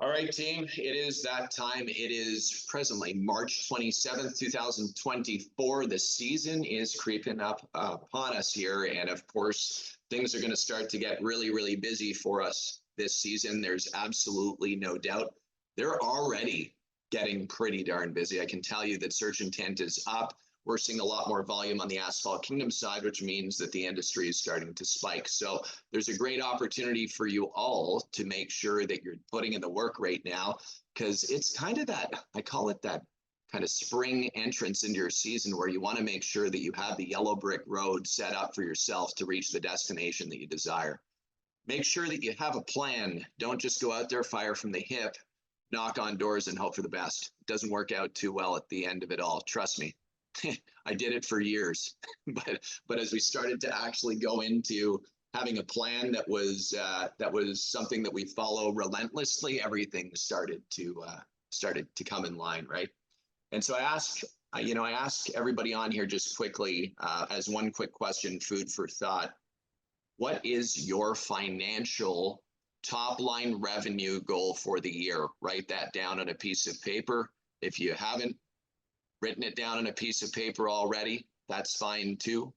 All right, team, it is that time. It is presently March 27th, 2024. The season is creeping up upon us here. And of course, things are going to start to get really, really busy for us this season. There's absolutely no doubt. They're already getting pretty darn busy. I can tell you that search intent is up. We're seeing a lot more volume on the Asphalt Kingdom side, which means that the industry is starting to spike. So there's a great opportunity for you all to make sure that you're putting in the work right now, because it's kind of that, I call it that kind of spring entrance into your season where you want to make sure that you have the yellow brick road set up for yourself to reach the destination that you desire. Make sure that you have a plan. Don't just go out there, fire from the hip, knock on doors and hope for the best. It doesn't work out too well at the end of it all. Trust me. I did it for years, but as we started to actually go into having a plan that was something that we follow relentlessly, everything started to come in line, right? And so I ask everybody on here just quickly as one quick question, food for thought. What is your financial top line revenue goal for the year? Write that down on a piece of paper. If you haven't written it down on a piece of paper already, that's fine too.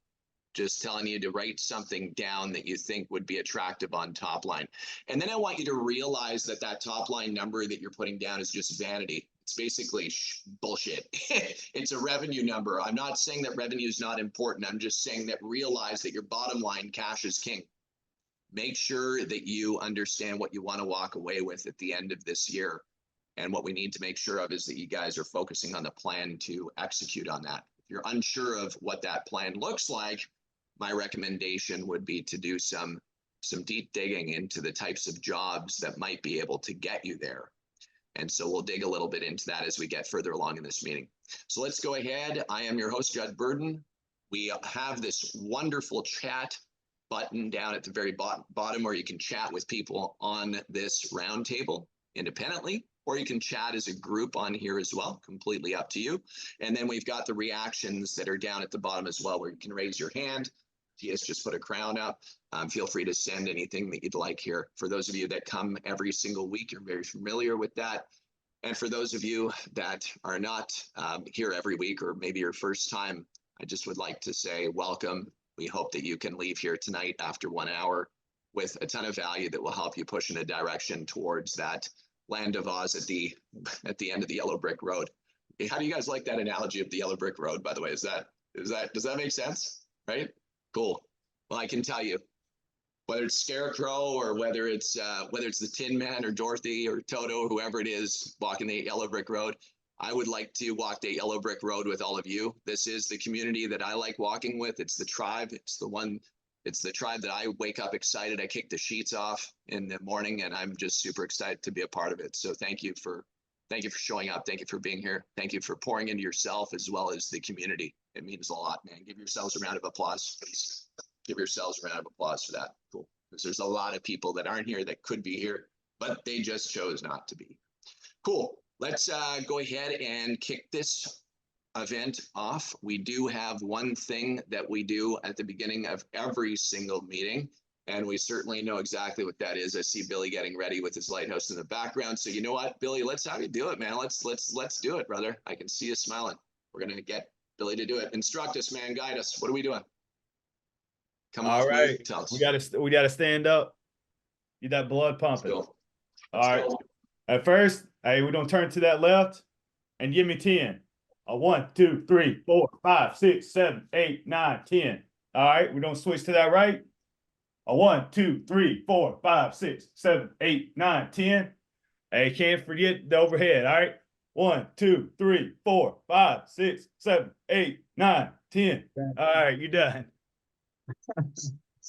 Just telling you to write something down that you think would be attractive on top line. And then I want you to realize that that top line number that you're putting down is just vanity. It's basically bullshit. It's a revenue number. I'm not saying that revenue is not important. I'm just saying that realize that your bottom line, cash is king. Make sure that you understand what you want to walk away with at the end of this year. And what we need to make sure of is that you guys are focusing on the plan to execute on that. If you're unsure of what that plan looks like, my recommendation would be to do some deep digging into the types of jobs that might be able to get you there. And so we'll dig a little bit into that as we get further along in this meeting. So let's go ahead. I am your host, Judd Burdon. We have this wonderful chat button down at the very bottom where you can chat with people on this roundtable independently, or you can chat as a group on here as well, completely up to you. And then we've got the reactions that are down at the bottom as well, where you can raise your hand. TS just put a crown up. Feel free to send anything that you'd like here. For those of you that come every single week, you're very familiar with that. And for those of you that are not here every week, or maybe your first time, I just would like to say welcome. We hope that you can leave here tonight after 1 hour with a ton of value that will help you push in a direction towards that Land of Oz at the end of the yellow brick road. How do you guys like that analogy of the yellow brick road, by the way? Does that make sense? Right? Cool. Well, I can tell you, whether it's Scarecrow or whether it's the Tin Man or Dorothy or Toto or whoever it is walking the yellow brick road, I would like to walk the yellow brick road with all of you. This is the community that I like walking with. It's the tribe. It's the tribe that I wake up excited. I kick the sheets off in the morning, and I'm just super excited to be a part of it. So thank you for showing up. Thank you for being here. Thank you for pouring into yourself as well as the community. It means a lot, man. Give yourselves a round of applause, please. Give yourselves a round of applause for that. Cool. Because there's a lot of people that aren't here that could be here, but they just chose not to be. Cool. Let's go ahead and kick this event off. We do have one thing that we do at the beginning of every single meeting, and we certainly know exactly what that is. I see Billy getting ready with his lighthouse in the background. So you know what, Billy, let's have you do it, man. Let's do it, brother. I can see you smiling. We're gonna get Billy to do it. Instruct us, man. Guide us. What are we doing? Come on. All right. We gotta stand up. Get that blood pumping. All right. At first, hey, we're gonna turn to that left and give me 10. 1, 2, 3, 4, 5, 6, 7, 8, 9, 10. All right, we're gonna switch to that right. 1, 2, 3, 4, 5, 6, 7, 8, 9, 10. Hey, can't forget the overhead. All right. 1, 2, 3, 4, 5, 6, 7, 8, 9, 10. All right, you're done. Good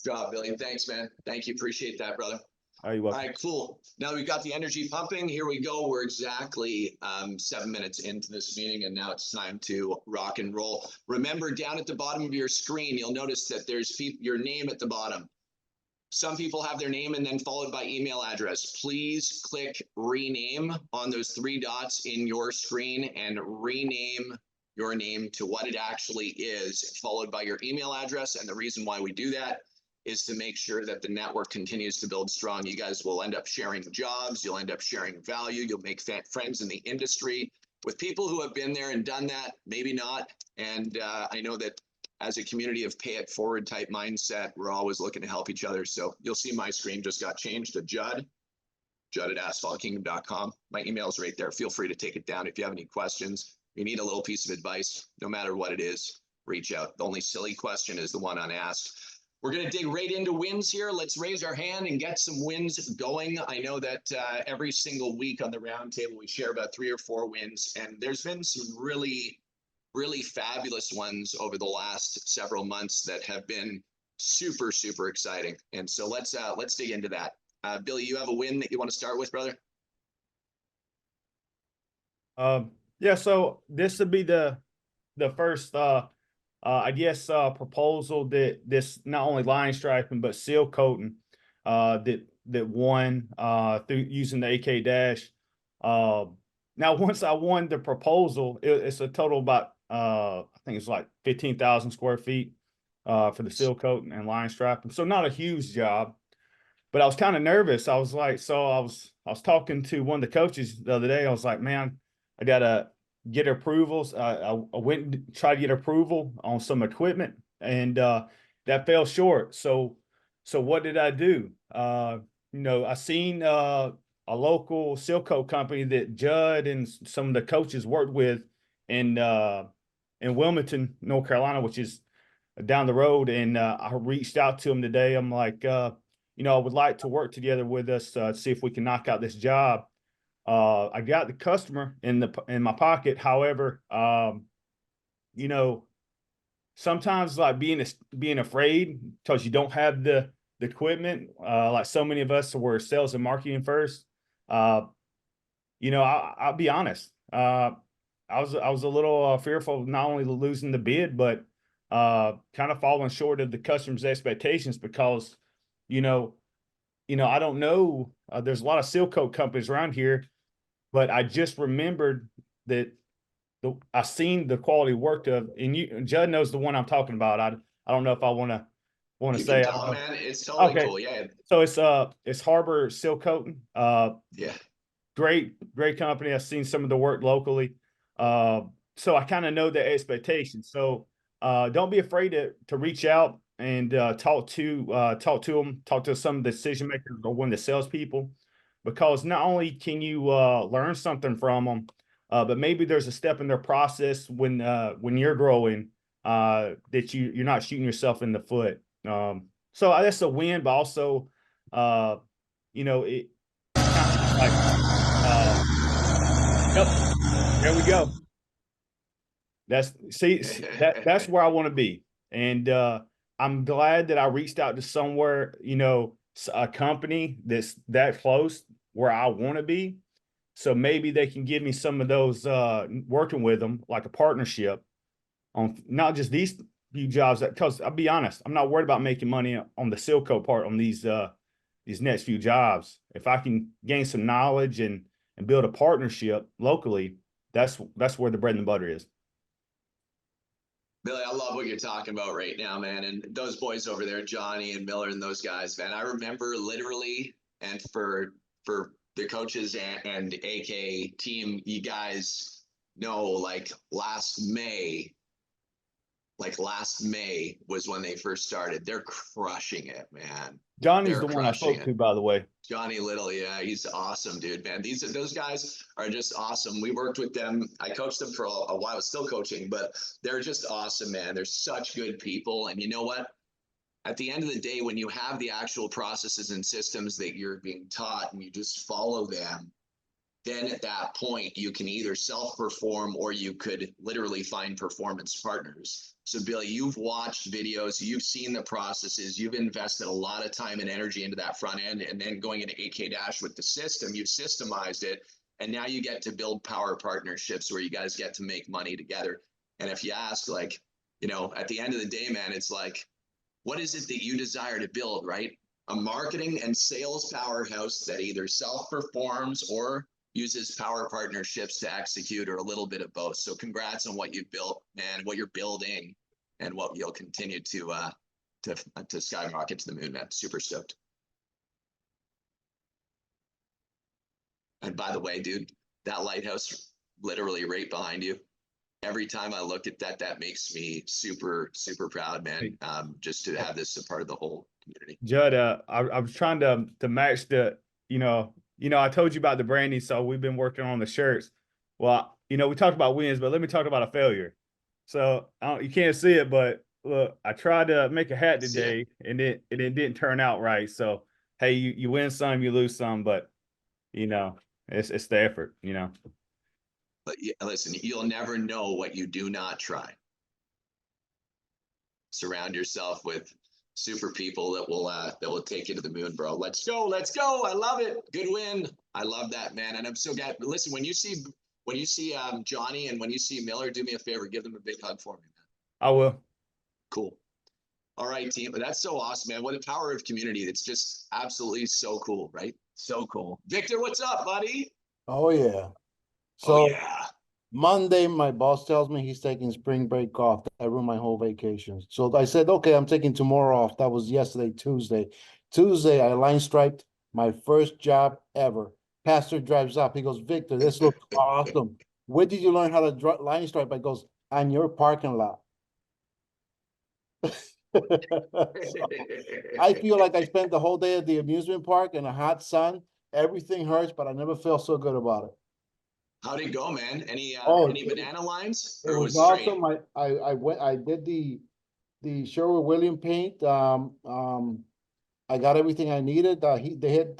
job, Billy. Thanks, man. Thank you. Appreciate that, brother. All right, cool. Now we've got the energy pumping. Here we go. We're exactly 7 minutes into this meeting, and now it's time to rock and roll. Remember, down at the bottom of your screen, you'll notice that there's your name at the bottom. Some people have their name and then followed by email address. Please click rename on those 3 dots in your screen and rename your name to what it actually is, followed by your email address. And the reason why we do that is to make sure that the network continues to build strong. You guys will end up sharing jobs. You'll end up sharing value. You'll make friends in the industry with people who have been there and done that, maybe not. And I know that as a community of pay it forward type mindset, we're always looking to help each other. So you'll see my screen just got changed to Judd at asphaltkingdom.com. My email is right there. Feel free to take it down. If you have any questions, you need a little piece of advice, no matter what it is, reach out. The only silly question is the one unasked. We're going to dig right into wins here. Let's raise our hand and get some wins going. I know that every single week on the roundtable, we share about 3 or 4 wins, and there's been some really fabulous ones over the last several months that have been super, super exciting. And so let's dig into that. Billy, you have a win that you want to start with, brother? Yeah, so this would be the first I guess proposal that this not only line striping but seal coating that won through using the AK dash. Now once I won the proposal, it's a total about I think it's like 15,000 square feet for the seal coating and line striping. So not a huge job, but I was kind of nervous. I was like, so I was talking to one of the coaches the other day. I was like, man, I gotta get approvals. I went and tried to get approval on some equipment, and that fell short. So what did I do? I seen a local seal coat company that Judd and some of the coaches worked with in Wilmington, North Carolina, which is down the road. And I reached out to them today. I'm like, I would like to work together with us, see if we can knock out this job. I got the customer in my pocket. However, sometimes like being afraid because you don't have the equipment, like so many of us were sales and marketing first. I'll be honest. I was a little fearful of not only losing the bid, but kind of falling short of the customer's expectations because, I don't know. There's a lot of seal coat companies around here, but I just remembered that I seen the quality work of, and Judd knows the one I'm talking about. I don't know if I want to say. Can tell, man, it's totally okay. Cool. Yeah. So it's Harbor Seal Coating. Yeah. Great company. I've seen some of the work locally. So I kind of know the expectations. So don't be afraid to reach out and talk to them, talk to some of the decision makers or one of the salespeople, because not only can you learn something from them, but maybe there's a step in their process when you're growing that you're not shooting yourself in the foot. So that's a win, but also, it like, yep, there we go. That's where I want to be. And I'm glad that I reached out to somewhere, a company that's that close where I want to be. So maybe they can give me some of those working with them, like a partnership on not just these few jobs, because I'll be honest, I'm not worried about making money on the seal coat part on these next few jobs. If I can gain some knowledge and build a partnership locally, that's where the bread and butter is. Billy, I love what you're talking about right now, man. And those boys over there, Johnny and Miller and those guys, man, I remember literally, and for the coaches and AK team, you guys know, like last May was when they first started. They're crushing it, man. Johnny's the one I spoke to, by the way. Johnny Little, yeah, he's awesome, dude, man. Those guys are just awesome. We worked with them. I coached them for a while, still coaching, but they're just awesome, man. They're such good people. And you know what? At the end of the day, when you have the actual processes and systems that you're being taught and you just follow them, then at that point, you can either self-perform or you could literally find performance partners. So Billy, you've watched videos, you've seen the processes, you've invested a lot of time and energy into that front end, and then going into AK Dash with the system, you've systemized it. And now you get to build power partnerships where you guys get to make money together. And if you ask, like, at the end of the day, man, it's like, what is it that you desire to build, right? A marketing and sales powerhouse that either self-performs or uses power partnerships to execute, or a little bit of both. So congrats on what you've built and what you're building and what you'll continue to to skyrocket to the moon, man. Super stoked. And by the way, dude, that lighthouse literally right behind you. Every time I look at that, that makes me super, super proud, man. Just to have this a part of the whole community. Judd, I was trying to match the, I told you about the branding, so we've been working on the shirts. Well, we talked about wins, but let me talk about a failure. So you can't see it, but look, I tried to make a hat today, and it didn't turn out right. So hey, you win some, you lose some, but it's the effort, But yeah, listen, you'll never know what you do not try. Surround yourself with super people that will take you to the moon, bro. Let's go, let's go. I love it. Good win. I love that, man. And I'm so glad. Listen, when you see Johnny and when you see Miller, do me a favor, give them a big hug for me, man. I will. Cool. All right, team. But that's so awesome, man. What a power of community. It's just absolutely so cool, right? So cool. Victor, what's up, buddy? Oh yeah. So oh, yeah. Monday, my boss tells me he's taking spring break off. I ruined my whole vacation. So I said, okay, I'm taking tomorrow off. That was yesterday, Tuesday. Tuesday, I line striped my first job ever. Pastor drives up. He goes, Victor, this looks awesome. Where did you learn how to line stripe? I goes, on your parking lot. I feel like I spent the whole day at the amusement park in a hot sun. Everything hurts, but I never felt so good about it. How'd it go, man? Any banana lines? It was awesome. I did the Sherwin-Williams paint. I got everything I needed. They had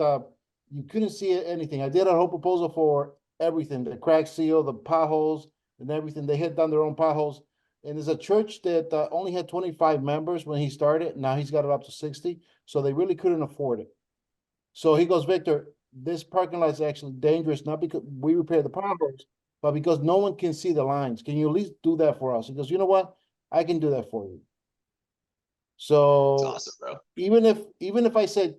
you couldn't see anything. I did a whole proposal for everything, the crack seal, the potholes, and everything. They had done their own potholes. And there's a church that only had 25 members when he started. Now he's got it up to 60. So they really couldn't afford it. So he goes, Victor, this parking lot is actually dangerous, not because we repair the potholes, but because no one can see the lines. Can you at least do that for us? He goes, you know what? I can do that for you. So that's awesome, bro. Even if I said,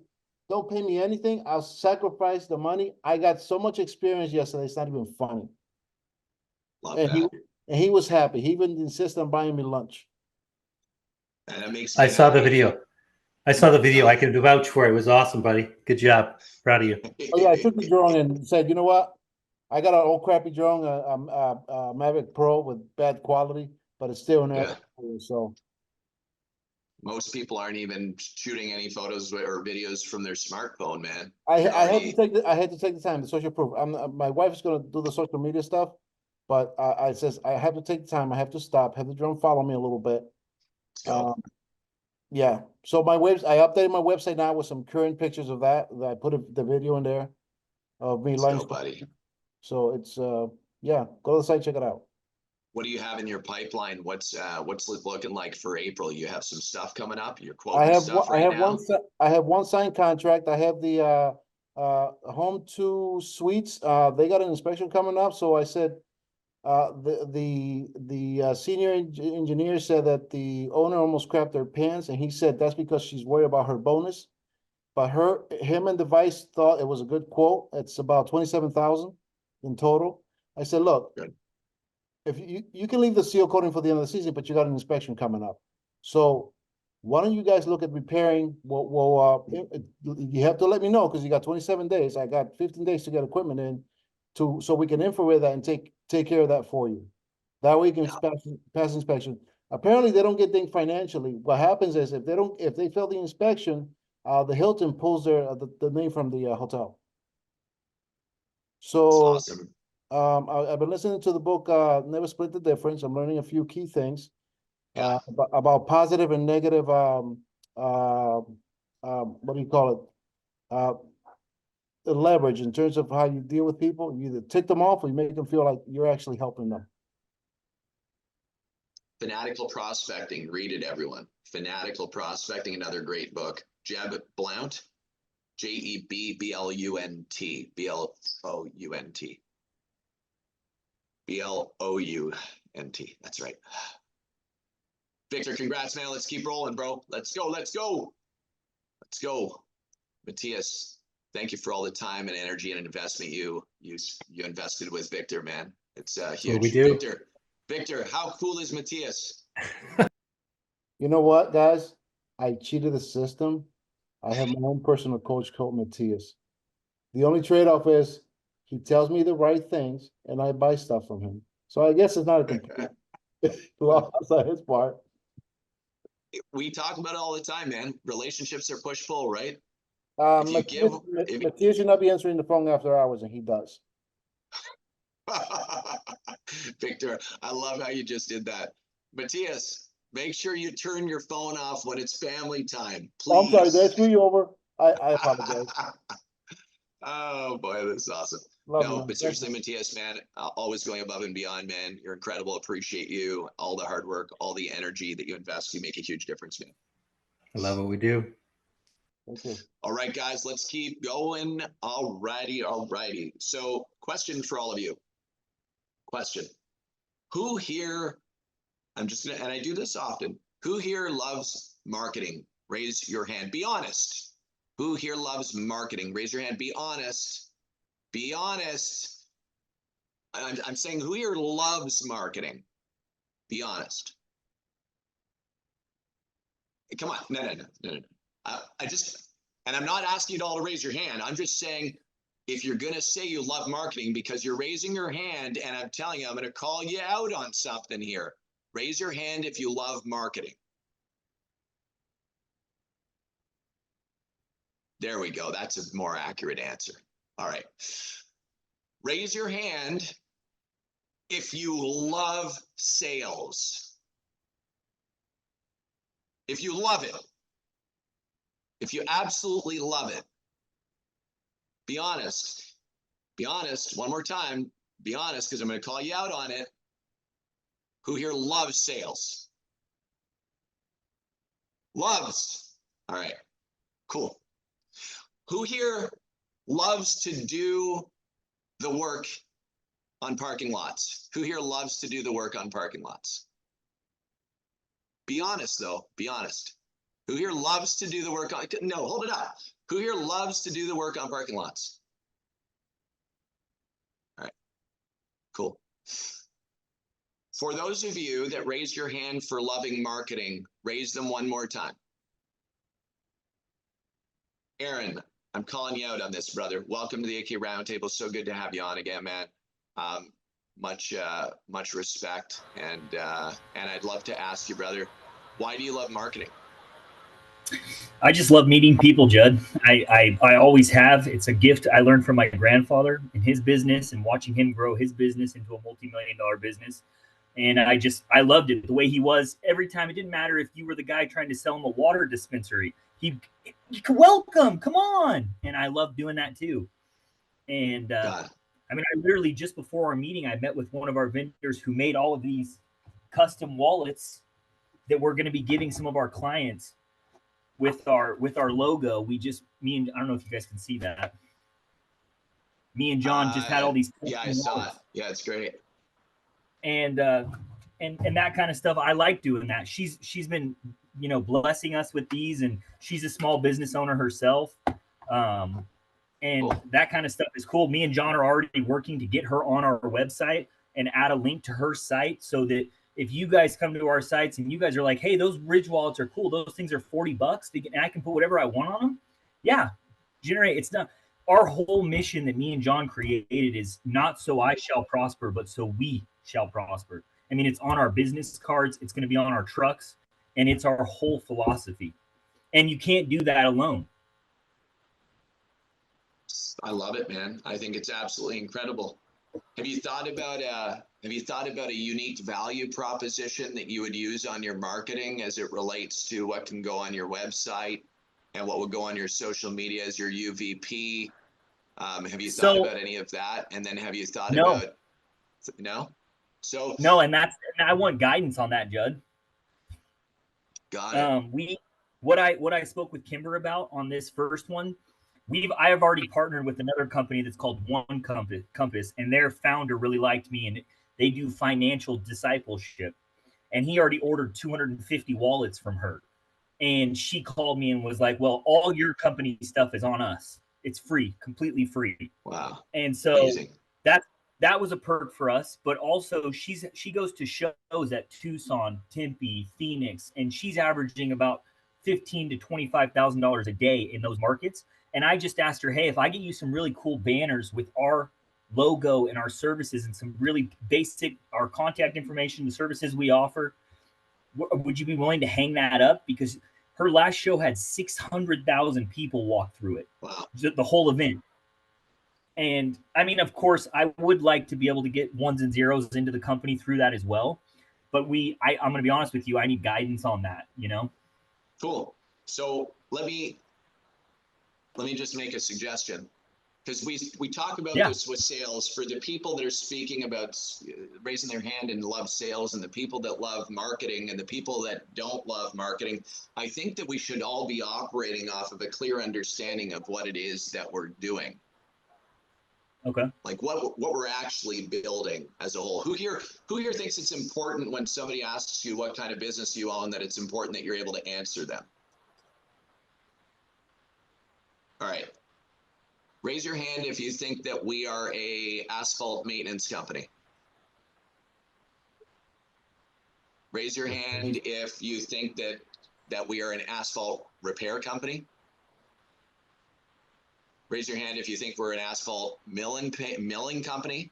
don't pay me anything, I'll sacrifice the money. I got so much experience yesterday, it's not even funny. Love that. He was happy. He even insisted on buying me lunch. And it makes I saw the video. I can vouch for it. It was awesome, buddy. Good job. Proud of you. Oh yeah, I took the drone and said, you know what? I got an old crappy drone, a Mavic Pro with bad quality, but it's still an air. So most people aren't even shooting any photos or videos from their smartphone, man. I had to take the time, the social proof. My wife's gonna do the social media stuff, but I says I have to take the time. I have to stop. Have the drone follow me a little bit. Yeah. So I updated my website now with some current pictures of that. I put the video in there of me lining. Buddy. So it's yeah. Go to the site, check it out. What do you have in your pipeline? What's it looking like for April? You have some stuff coming up. You're quoting stuff right now. I have one signed contract. I have the Home 2 Suites. They got an inspection coming up. So I said the senior engineer said that the owner almost crapped their pants, and he said that's because she's worried about her bonus. But him and the vice thought it was a good quote. It's about 27,000 in total. I said, look. Good. If you can leave the seal coating for the end of the season, but you got an inspection coming up. So why don't you guys look at repairing? Well, you have to let me know because you got 27 days. I got 15 days to get equipment in so we can infrared that and take care of that for you. That way you can pass inspection. Apparently they don't get dinged financially. What happens is if they fail the inspection, the Hilton pulls the name from the hotel. So that's awesome. I've been listening to the book, Never Split the Difference. I'm learning a few key things about positive and negative, what do you call it? The leverage in terms of how you deal with people. You either tick them off or you make them feel like you're actually helping them. Fanatical Prospecting. Read it, everyone. Fanatical Prospecting, another great book. Jeb Blount, Jebblunt, Blount. That's right. Victor, congrats, man. Let's keep rolling, bro. Let's go. Let's go. Let's go. Matthias, thank you for all the time and energy and investment you invested with Victor, man. It's huge. What we do. Victor, how cool is Matthias? You know what, guys? I cheated the system. I have my own personal coach called Matthias. The only trade-off is he tells me the right things and I buy stuff from him. So I guess it's not a complete loss on his part. We talk about it all the time, man. Relationships are push-pull, right? If you Matthias, give, Matthias should not be answering the phone after hours, and he does. Victor, I love how you just did that. Matthias, make sure you turn your phone off when it's family time, please. Oh, I'm sorry, did I screw you over? I apologize. Oh boy, that's awesome. Love No, you, but seriously, Matthias, man, always going above and beyond, man. You're incredible. Appreciate you, all the hard work, all the energy that you invest. You make a huge difference, man. I love what we do. Thank you. All right, guys, let's keep going. Alrighty. So, question for all of you. Question. Who here, I'm just gonna, and I do this often, who here loves marketing? Raise your hand. Be honest. Who here loves marketing? Raise your hand. Be honest. Be honest. I'm saying who here loves marketing? Be honest. Come on. No. I just, and I'm not asking you all to raise your hand. I'm just saying, if you're going to say you love marketing because you're raising your hand, and I'm telling you, I'm going to call you out on something here. Raise your hand if you love marketing. There we go. That's a more accurate answer. All right. Raise your hand if you love sales. If you love it. If you absolutely love it. Be honest. Be honest. One more time. Be honest, because I'm going to call you out on it. Who here loves sales? Loves. All right. Cool. Who here loves to do the work on parking lots? Who here loves to do the work on parking lots? Be honest, though. Be honest. Who here loves to do the work on... No, hold it up. Who here loves to do the work on parking lots? All right. Cool. For those of you that raised your hand for loving marketing, raise them one more time. Aaron, I'm calling you out on this, brother. Welcome to the AK Roundtable. So good to have you on again, man. Much respect, and I'd love to ask you, brother, why do you love marketing? I just love meeting people, Judd. I always have. It's a gift I learned from my grandfather in his business and watching him grow his business into a multi-million-dollar business. And I loved it the way he was every time. It didn't matter if you were the guy trying to sell him a water dispensary. He welcome, come on. And I love doing that too. And I literally just before our meeting, I met with one of our vendors who made all of these custom wallets that we're going to be giving some of our clients with our logo. I don't know if you guys can see that. Me and John just had all these. Yeah, I saw it. Yeah, it's great. And that kind of stuff. I like doing that. She's been, blessing us with these, and she's a small business owner herself. And that kind of stuff is cool. Me and John are already working to get her on our website and add a link to her site so that if you guys come to our sites and you guys are like, hey, those Ridge wallets are cool. Those things are $40 and I can put whatever I want on them. Yeah. It's not our whole mission that me and John created is not so I shall prosper, but so we shall prosper. I mean, it's on our business cards. It's going to be on our trucks, and it's our whole philosophy. And you can't do that alone. I love it, man. I think it's absolutely incredible. Have you thought about a unique value proposition that you would use on your marketing as it relates to what can go on your website and what would go on your social media as your UVP? Have you thought about any of that? And then have you thought about no? So no, and I want guidance on that, Judd. Got it. What I spoke with Kimber about on this first one, I have already partnered with another company that's called One Compass, and their founder really liked me, and they do financial discipleship. And he already ordered 250 wallets from her. And she called me and was like, well, all your company stuff is on us. It's free, completely free. Wow. And so that was a perk for us. But also she goes to shows at Tucson, Tempe, Phoenix, and she's averaging about $15,000 to $25,000 a day in those markets. And I just asked her, hey, if I get you some really cool banners with our logo and our services and some really basic, our contact information, the services we offer, would you be willing to hang that up? Because her last show had 600,000 people walk through it. Wow. The whole event. And I mean, of course, I would like to be able to get ones and zeros into the company through that as well. But I'm going to be honest with you, I need guidance on that, you know? Cool. So let me just make a suggestion, because we talk about this with sales. For the people that are speaking about raising their hand and love sales, and the people that love marketing and the people that don't love marketing, I think that we should all be operating off of a clear understanding of what it is that we're doing. Okay. Like what we're actually building as a whole. Who here thinks it's important when somebody asks you what kind of business you own, that it's important that you're able to answer them? All right. Raise your hand if you think that we are a asphalt maintenance company. Raise your hand if you think that we are an asphalt repair company. Raise your hand if you think we're an asphalt milling company,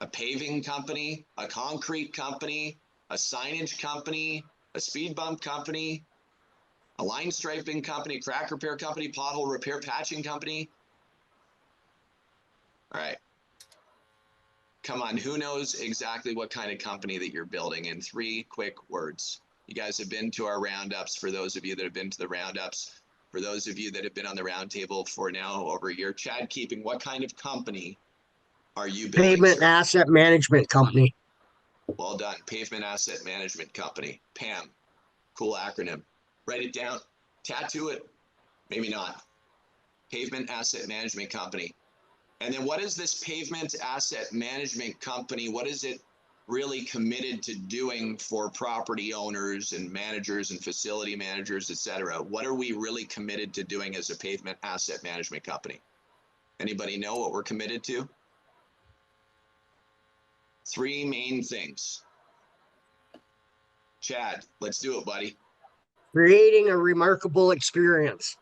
a paving company, a concrete company, a signage company, a speed bump company, a line striping company, crack repair company, pothole repair patching company. All right. Come on, who knows exactly what kind of company that you're building in 3 quick words? You guys have been to our roundups. For those of you that have been to the roundups, for those of you that have been on the roundtable for now over a year, Chad Keeping, what kind of company are you building? Pavement Asset Management Company. Well done. Pavement Asset Management Company. PAM. Cool acronym. Write it down. Tattoo it. Maybe not. Pavement Asset Management Company. And then what is this Pavement Asset Management Company? What is it really committed to doing for property owners and managers and facility managers, et cetera? What are we really committed to doing as a Pavement Asset Management Company? Anybody know what we're committed to? 3 main things. Chad, let's do it, buddy. Creating a remarkable experience.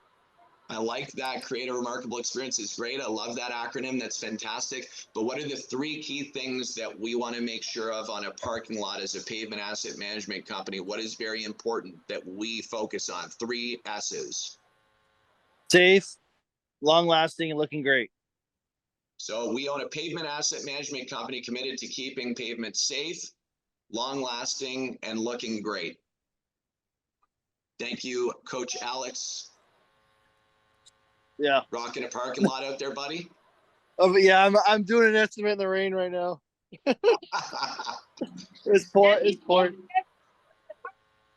I like that. Create a remarkable experience is great. I love that acronym. That's fantastic. But what are the 3 key things that we want to make sure of on a parking lot as a Pavement Asset Management Company? What is very important that we focus on? 3 S's. Safe, long lasting, and looking great. So we own a Pavement Asset Management Company committed to keeping pavement safe, long lasting, and looking great. Thank you, Coach Alex. Yeah. Rocking a parking lot out there, buddy. Oh, but yeah, I'm doing an estimate in the rain right now. It's pouring.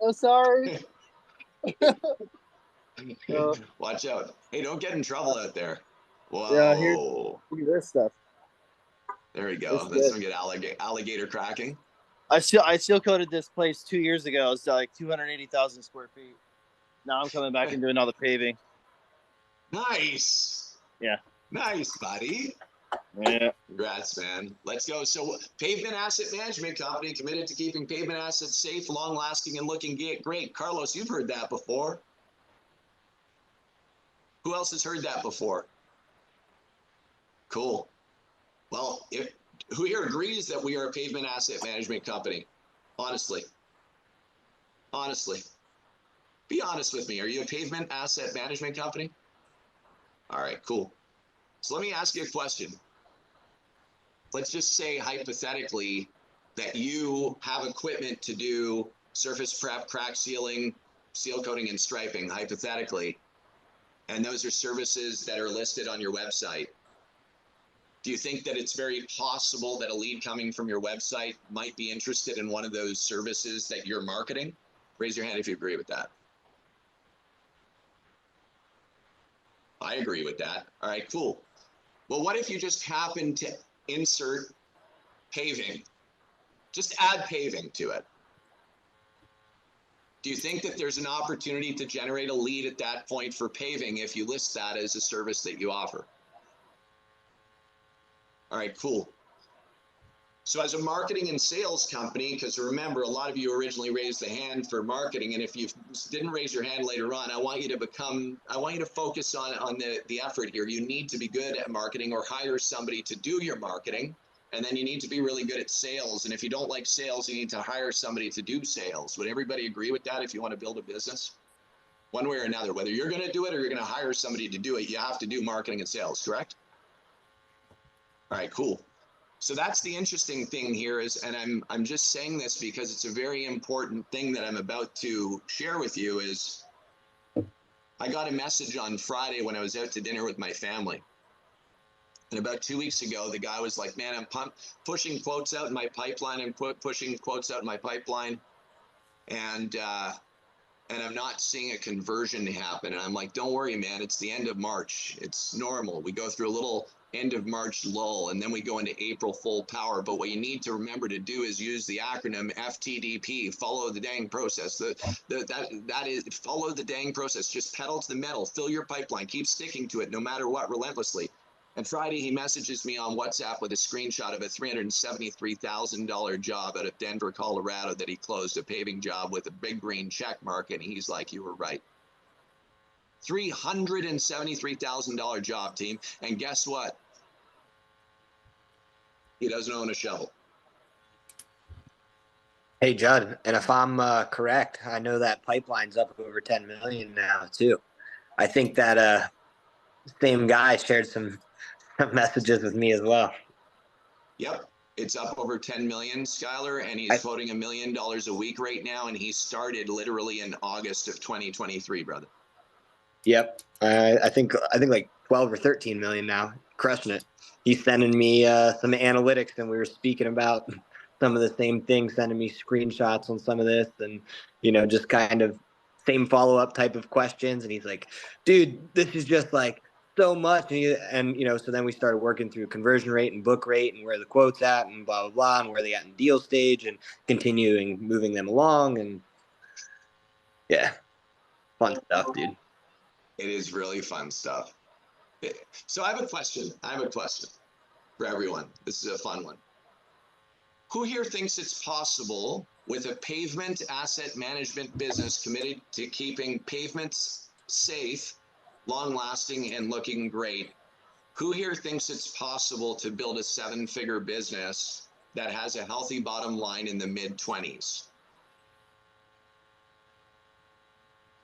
Oh, sorry. Watch out. Hey, don't get in trouble out there. Whoa. Yeah, here. Look at this stuff. There we go. This one get alligator cracking. I seal coated this place 2 years ago. It's like 280,000 square feet. Now I'm coming back and doing all the paving. Nice. Yeah. Nice, buddy. Yeah. Congrats, man. Let's go. So Pavement Asset Management Company committed to keeping pavement assets safe, long lasting, and looking great. Carlos, you've heard that before. Who else has heard that before? Cool. Well, who here agrees that we are a Pavement Asset Management Company? Honestly. Be honest with me. Are you a Pavement Asset Management Company? All right, cool. So let me ask you a question. Let's just say hypothetically that you have equipment to do surface prep, crack sealing, seal coating, and striping, hypothetically. And those are services that are listed on your website. Do you think that it's very possible that a lead coming from your website might be interested in one of those services that you're marketing? Raise your hand if you agree with that. I agree with that. All right, cool. Well, what if you just happen to insert paving? Just add paving to it. Do you think that there's an opportunity to generate a lead at that point for paving if you list that as a service that you offer? All right, cool. So as a marketing and sales company, because remember, a lot of you originally raised the hand for marketing, and if you didn't raise your hand later on, I want you to focus on the effort here. You need to be good at marketing or hire somebody to do your marketing. And then you need to be really good at sales. And if you don't like sales, you need to hire somebody to do sales. Would everybody agree with that if you want to build a business? One way or another, whether you're going to do it or you're going to hire somebody to do it, you have to do marketing and sales, correct? All right, cool. So that's the interesting thing here is, and I'm just saying this because it's a very important thing that I'm about to share with you is I got a message on Friday when I was out to dinner with my family. And about 2 weeks ago, the guy was like, man, I'm pushing quotes out in my pipeline and pushing quotes out in my pipeline. And I'm not seeing a conversion happen. And I'm like, don't worry, man. It's the end of March. It's normal. We go through a little end of March lull, and then we go into April full power. But what you need to remember to do is use the acronym FTDP, follow the dang process. That is follow the dang process. Just pedal to the metal, fill your pipeline, keep sticking to it no matter what, relentlessly. And Friday, he messages me on WhatsApp with a screenshot of a $373,000 job out of Denver, Colorado that he closed, a paving job with a big green check mark. And he's like, you were right. $373,000 job, team. And guess what? He doesn't own a shovel. Hey, Judd, and if I'm correct, I know that pipeline's up over 10 million now too. I think that same guy shared some messages with me as well. Yep, it's up over 10 million, Skylar, and he's quoting $1 million a week right now, and he started literally in August of 2023, brother. Yep, I think like 12 or 13 million now, crushing it. He's sending me some analytics, and we were speaking about some of the same things, sending me screenshots on some of this, and just kind of same follow-up type of questions. And he's like, dude, this is just like so much. And so then we started working through conversion rate and book rate and where the quote's at and blah, blah, blah, and where they at in deal stage and continuing moving them along. And yeah, fun stuff, dude. It is really fun stuff. So I have a question for everyone. This is a fun one. Who here thinks it's possible with a pavement asset management business committed to keeping pavements safe, long-lasting, and looking great? Who here thinks it's possible to build a 7-figure business that has a healthy bottom line in the mid-20s?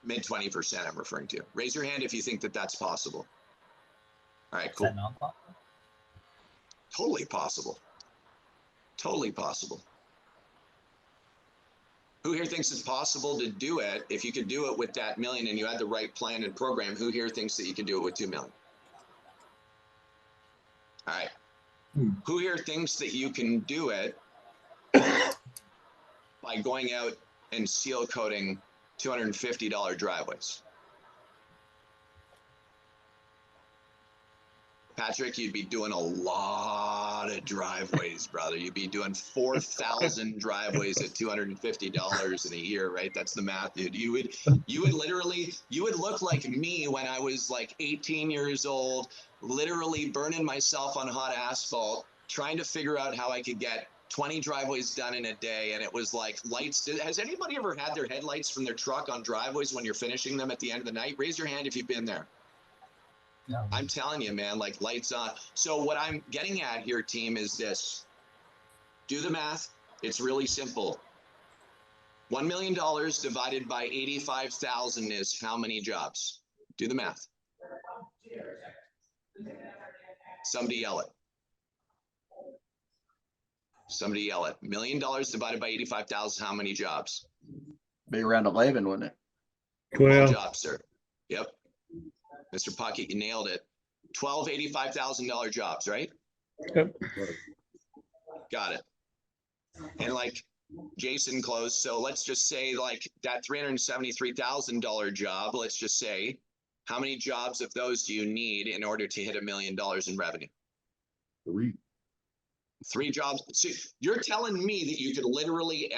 Mid 20% I'm referring to. Raise your hand if you think that that's possible. All right, cool. Is that not possible? Totally possible. Totally possible. Who here thinks it's possible to do it? If you could do it with that $1 million and you had the right plan and program, who here thinks that you could do it with $2 million? All right. Who here thinks that you can do it by going out and seal coating $250 driveways? Patrick, you'd be doing a lot of driveways, brother. You'd be doing 4,000 driveways at $250 in a year, right? That's the math, dude. You would look like me when I was like 18 years old, literally burning myself on hot asphalt, trying to figure out how I could get 20 driveways done in a day. And it was like lights. Has anybody ever had their headlights from their truck on driveways when you're finishing them at the end of the night? Raise your hand if you've been there. No. I'm telling you, man, like lights on. So what I'm getting at here, team, is this. Do the math. It's really simple. $1 million divided by 85,000 is how many jobs? Do the math. Somebody yell it. Somebody yell it. $1 million divided by 85,000, how many jobs? Be around 11, wouldn't it? 12 jobs, sir. Yep. Mr. Puckett, you nailed it. 12 $85,000 jobs, right? Yep. Got it. And like Jason closed, so let's just say like that $373,000 job, let's just say, how many jobs of those do you need in order to hit $1 million in revenue? 3 jobs. So you're telling me that you could literally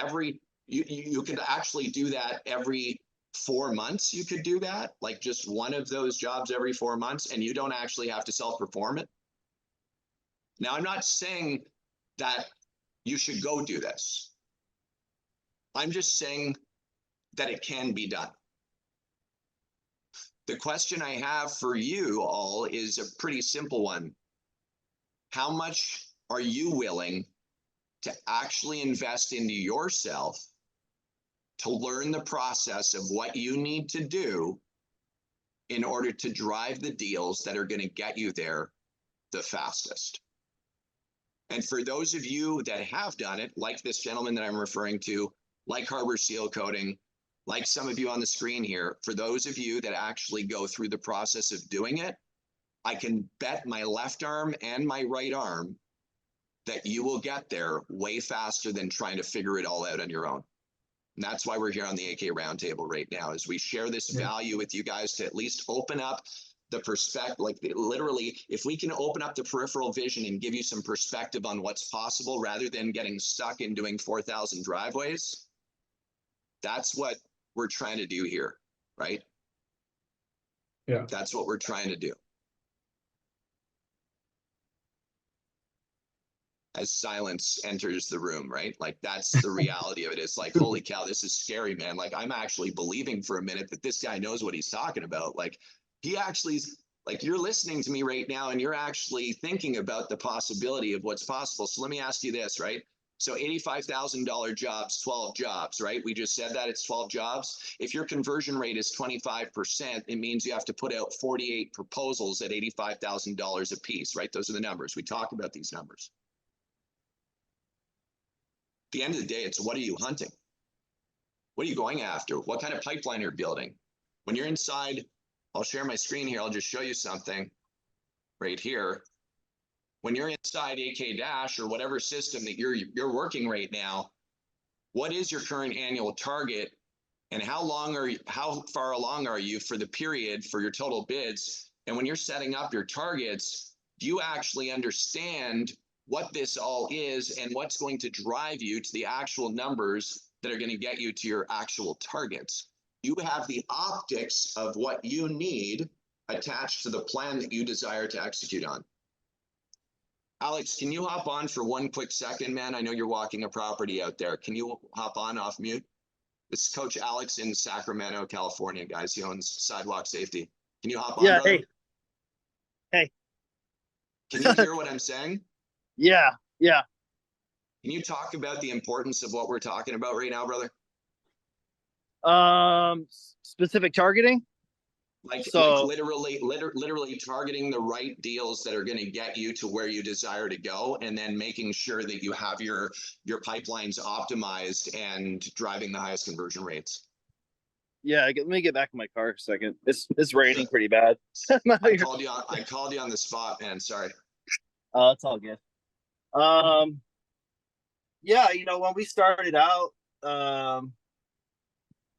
you could actually do that every 4 months. You could do that, like just one of those jobs every 4 months, and you don't actually have to self-perform it. Now, I'm not saying that you should go do this. I'm just saying that it can be done. The question I have for you all is a pretty simple one. How much are you willing to actually invest into yourself to learn the process of what you need to do in order to drive the deals that are going to get you there the fastest? And for those of you that have done it, like this gentleman that I'm referring to, like Harbor Seal Coating, like some of you on the screen here, for those of you that actually go through the process of doing it, I can bet my left arm and my right arm that you will get there way faster than trying to figure it all out on your own. And that's why we're here on the AK Roundtable right now, is we share this value with you guys to at least open up the perspective, like literally, if we can open up the peripheral vision and give you some perspective on what's possible rather than getting stuck in doing 4,000 driveways, that's what we're trying to do here, right? Yeah. That's what we're trying to do. As silence enters the room, right? Like that's the reality of it. It's like, holy cow, this is scary, man. Like I'm actually believing for a minute that this guy knows what he's talking about. Like he actually, like you're listening to me right now and you're actually thinking about the possibility of what's possible. So let me ask you this, right? So $85,000 jobs, 12 jobs, right? We just said that it's 12 jobs. If your conversion rate is 25%, it means you have to put out 48 proposals at $85,000 a piece, right? Those are the numbers. We talk about these numbers. At the end of the day, it's what are you hunting? What are you going after? What kind of pipeline you're building? When you're inside, I'll share my screen here. I'll just show you something right here. When you're inside AK Dash or whatever system that you're working right now, what is your current annual target and how far along are you for the period for your total bids? And when you're setting up your targets, do you actually understand what this all is and what's going to drive you to the actual numbers that are going to get you to your actual targets? You have the optics of what you need attached to the plan that you desire to execute on. Alex, can you hop on for one quick second, man? I know you're walking a property out there. Can you hop on off mute? This is Coach Alex in Sacramento, California, guys. He owns Sidewalk Safety. Can you hop on, Yeah, brother? hey. Can you hear what I'm saying? Yeah. Can you talk about the importance of what we're talking about right now, brother? Specific targeting? Like So literally targeting the right deals that are going to get you to where you desire to go, and then making sure that you have your pipelines optimized and driving the highest conversion rates. yeah, let me get back in my car a second. It's raining pretty bad. I called you on the spot, man. Sorry. Oh, it's all good. Yeah, when we started out, I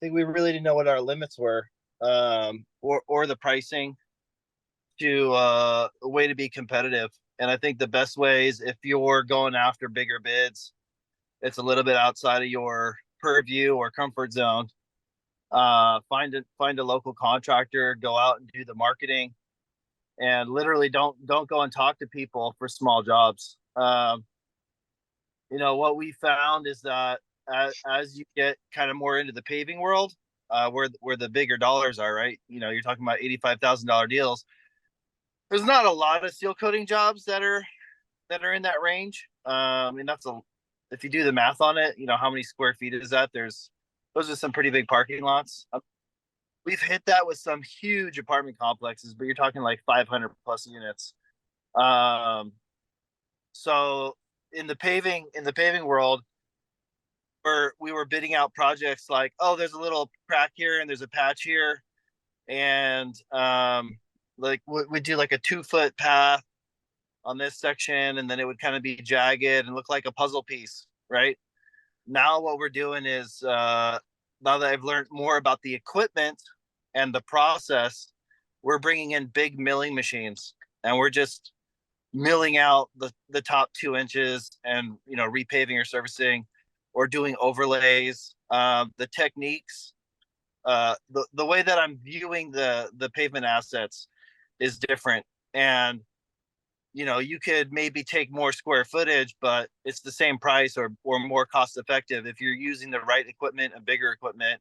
think we really didn't know what our limits were, or the pricing to a way to be competitive. And I think the best way is if you're going after bigger bids, it's a little bit outside of your purview or comfort zone. Find a local contractor, go out and do the marketing, and literally don't go and talk to people for small jobs. What we found is that as you get kind of more into the paving world, where the bigger dollars are, right? You're talking about $85,000 deals. There's not a lot of seal coating jobs that are in that range. If you do the math on it, how many square feet is that? Those are some pretty big parking lots. We've hit that with some huge apartment complexes, but you're talking like 500 plus units. So in the paving world, we were bidding out projects like, oh, there's a little crack here and there's a patch here, and like we do like a 2-foot path on this section, and then it would kind of be jagged and look like a puzzle piece, right? Now what we're doing is, now that I've learned more about the equipment and the process, we're bringing in big milling machines, and we're just milling out the top 2 inches and repaving or surfacing or doing overlays. The techniques, the way that I'm viewing the pavement assets is different, and you know, you could maybe take more square footage, but it's the same price or more cost effective. If you're using the right equipment and bigger equipment,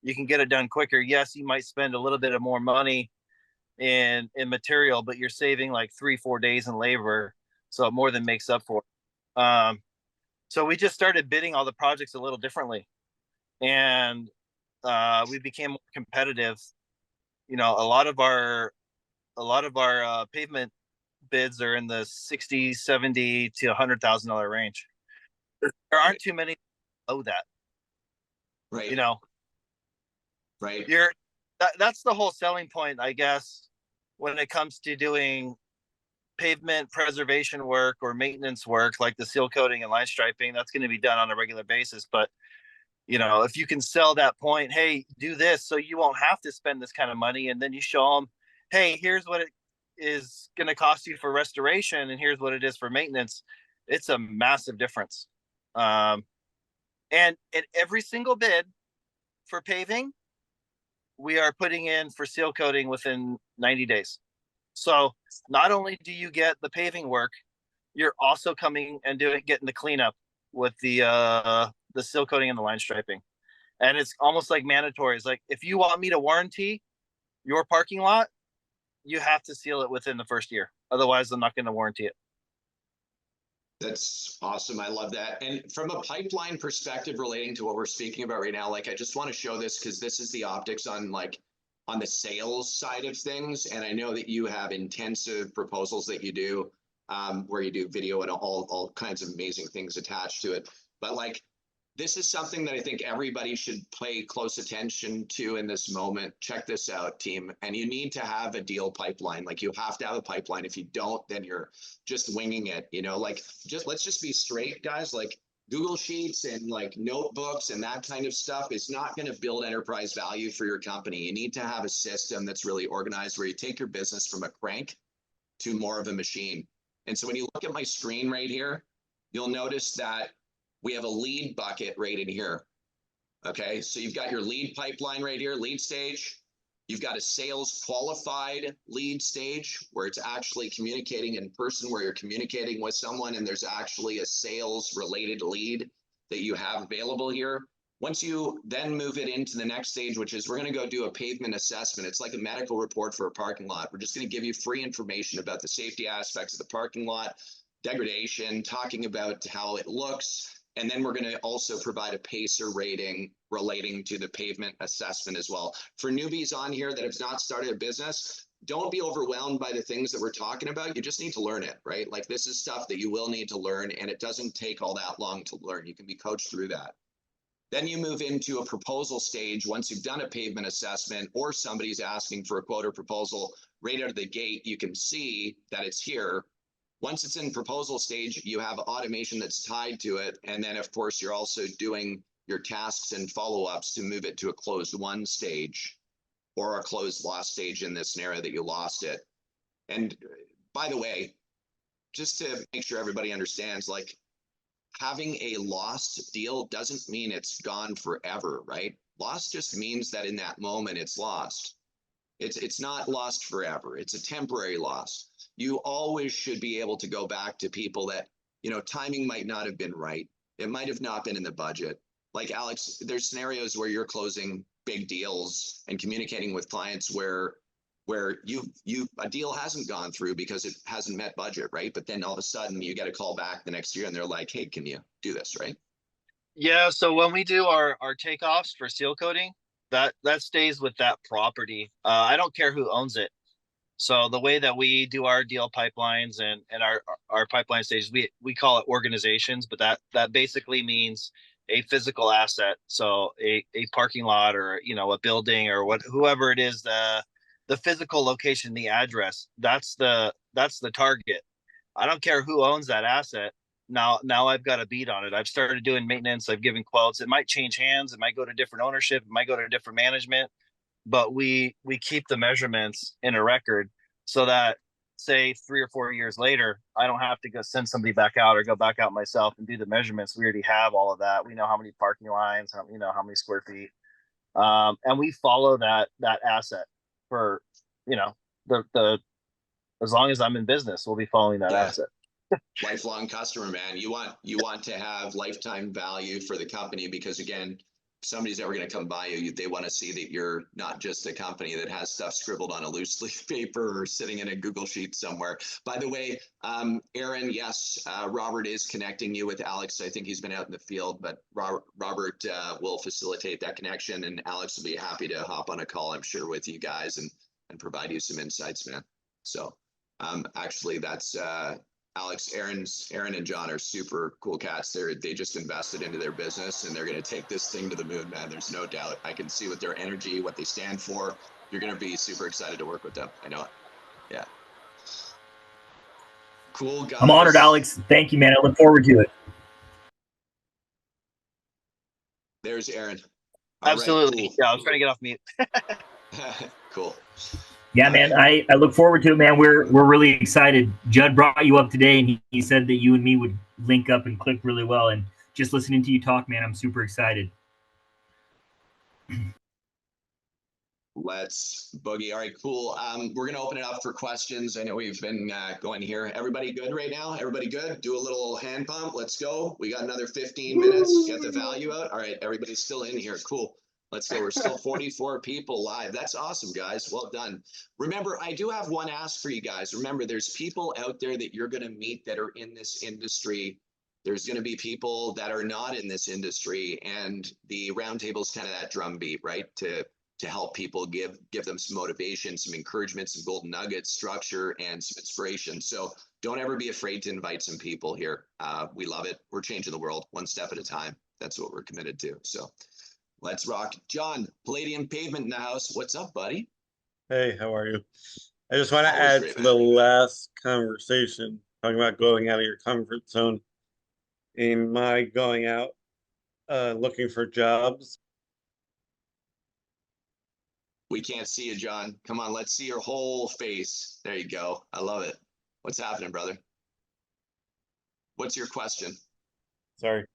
you can get it done quicker. Yes, you might spend a little bit of more money in material, but you're saving like 3-4 days in labor. So it more than makes up for it. So we just started bidding all the projects a little differently. And we became more competitive. You know, a lot of our pavement bids are in the 60, 70 to $100,000 range. There aren't too many below that. Right. You know, Right. that's the whole selling point, I guess, when it comes to doing pavement preservation work or maintenance work like the seal coating and line striping. That's going to be done on a regular basis. But you know, if you can sell that point, hey, do this so you won't have to spend this kind of money, and then you show them, hey, here's what it is going to cost you for restoration, and here's what it is for maintenance. It's a massive difference. And in every single bid for paving, we are putting in for seal coating within 90 days. So not only do you get the paving work, you're also coming and getting the cleanup with the seal coating and the line striping. And it's almost like mandatory. It's like, if you want me to warranty your parking lot, you have to seal it within the first year. Otherwise, I'm not going to warranty it. That's awesome. I love that. And from a pipeline perspective relating to what we're speaking about right now, like I just want to show this because this is the optics on the sales side of things. And I know that you have intensive proposals that you do where you do video and all kinds of amazing things attached to it. But like, this is something that I think everybody should pay close attention to in this moment. Check this out, team. And you need to have a deal pipeline. Like you have to have a pipeline. If you don't, then you're just winging it, you know, like let's just be straight, guys. Like Google Sheets and like notebooks and that kind of stuff is not going to build enterprise value for your company. You need to have a system that's really organized where you take your business from a crank to more of a machine. And so when you look at my screen right here, you'll notice that we have a lead bucket right in here. Okay, so you've got your lead pipeline right here, lead stage. You've got a sales qualified lead stage where it's actually communicating in person, where you're communicating with someone and there's actually a sales related lead that you have available here. Once you then move it into the next stage, which is we're going to go do a pavement assessment. It's like a medical report for a parking lot. We're just going to give you free information about the safety aspects of the parking lot, degradation, talking about how it looks. And then we're going to also provide a PACER rating relating to the pavement assessment as well. For newbies on here that have not started a business, don't be overwhelmed by the things that we're talking about. You just need to learn it, right? Like this is stuff that you will need to learn, and it doesn't take all that long to learn. You can be coached through that. Then you move into a proposal stage once you've done a pavement assessment or somebody's asking for a quote or proposal. Right out of the gate, you can see that it's here. Once it's in proposal stage, you have automation that's tied to it. And then, of course, you're also doing your tasks and follow-ups to move it to a closed won stage or a closed loss stage in this scenario that you lost it. And by the way, just to make sure everybody understands, like having a lost deal doesn't mean it's gone forever, right? Lost just means that in that moment it's lost. It's not lost forever. It's a temporary loss. You always should be able to go back to people that, you know, timing might not have been right. It might have not been in the budget. Like Alex, there's scenarios where you're closing big deals and communicating with clients where a deal hasn't gone through because it hasn't met budget, right? But then all of a sudden you get a call back the next year and they're like, hey, can you do this, right? Yeah, so when we do our takeoffs for seal coating, that stays with that property. I don't care who owns it. So the way that we do our deal pipelines and our pipeline stages, we call it organizations, but that basically means a physical asset. So a parking lot or, you know, a building or whoever it is, the physical location, the address, that's the target. I don't care who owns that asset. Now I've got a beat on it. I've started doing maintenance. I've given quotes. It might change hands. It might go to different ownership. It might go to different management. But we keep the measurements in a record so that, say, 3 or 4 years later, I don't have to go send somebody back out or go back out myself and do the measurements. We already have all of that. We know how many parking lines, how many square feet, and we follow that asset for, you know, the as long as I'm in business, we'll be following that Yeah. asset. Lifelong customer, man. You want to have lifetime value for the company, because again, if somebody's ever going to come by you, they want to see that you're not just a company that has stuff scribbled on a loose leaf paper or sitting in a Google sheet somewhere. By the way, Aaron, yes, Robert is connecting you with Alex. I think he's been out in the field, but Robert will facilitate that connection, and Alex will be happy to hop on a call, I'm sure, with you guys and provide you some insights, man. So actually, that's Alex, Aaron and John are super cool cats. They just invested into their business, and they're going to take this thing to the moon, man. There's no doubt. I can see with their energy, what they stand for. You're going to be super excited to work with them. I know it. Yeah. Cool, guys. I'm honored, Alex. Thank you, man. I look forward to it. There's Aaron. All Absolutely. right, cool. Yeah, I was trying to get off mute. Cool. Yeah, man. I look forward to it, man. We're really excited. Judd brought you up today, and he said that you and me would link up and click really well. And just listening to you talk, man, I'm super excited. Let's boogie. All right, cool. We're going to open it up for questions. I know we've been going here. Everybody good right now? Everybody good? Do a little hand pump. Let's go. We got another 15 minutes. Get the value out. All right, everybody's still in here. Cool. Let's go. We're still 44 people live. That's awesome, guys. Well done. Remember, I do have one ask for you guys. Remember, there's people out there that you're going to meet that are in this industry. There's going to be people that are not in this industry, and the roundtable is kind of that drumbeat, right? To help people, give them some motivation, some encouragement, some golden nuggets, structure, and some inspiration. So don't ever be afraid to invite some people here. We love it. We're changing the world one step at a time. That's what we're committed to. So let's rock. John, Palladium Pavement in the house. What's up, buddy? Hey, how are you? I just want to Always add great, to man. the last conversation, talking about going out of your comfort zone. In my going out, looking for jobs. We can't see you, John. Come on, let's see your whole face. There you go. I love it. What's happening, brother? What's your question? Sorry.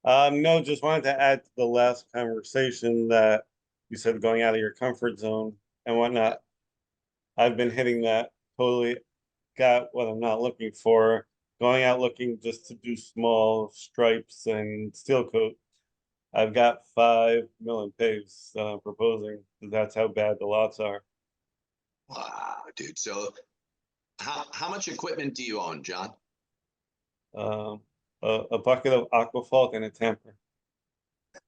No, just wanted to add to the last conversation that you said going out of your comfort zone and whatnot. I've been hitting that. Totally got what I'm not looking for. Going out looking just to do small stripes and steel coat. I've got 5 million paves that I'm proposing. That's how bad the lots are. Wow, dude. So how much equipment do you own, John? A bucket of Aquafalt and a tamper.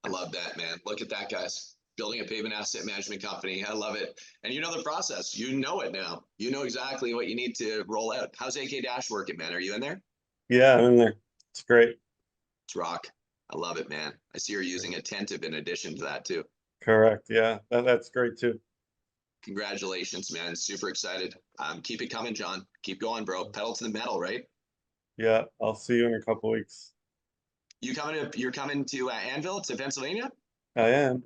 I love that, man. Look at that, guys. Building a pavement asset management company. I love it. And you know the process. You know it now. You know exactly what you need to roll out. How's AK Dash working, man? Are you in there? Yeah, I'm in there. It's great. It's rock. I love it, man. I see you're using Attentive in addition to that, too. Correct. Yeah, that's great, too. Congratulations, man. Super excited. Keep it coming, John. Keep going, bro. Pedal to the metal, right? Yeah, I'll see you in a couple weeks. You're coming to Anvil, to Pennsylvania? I am.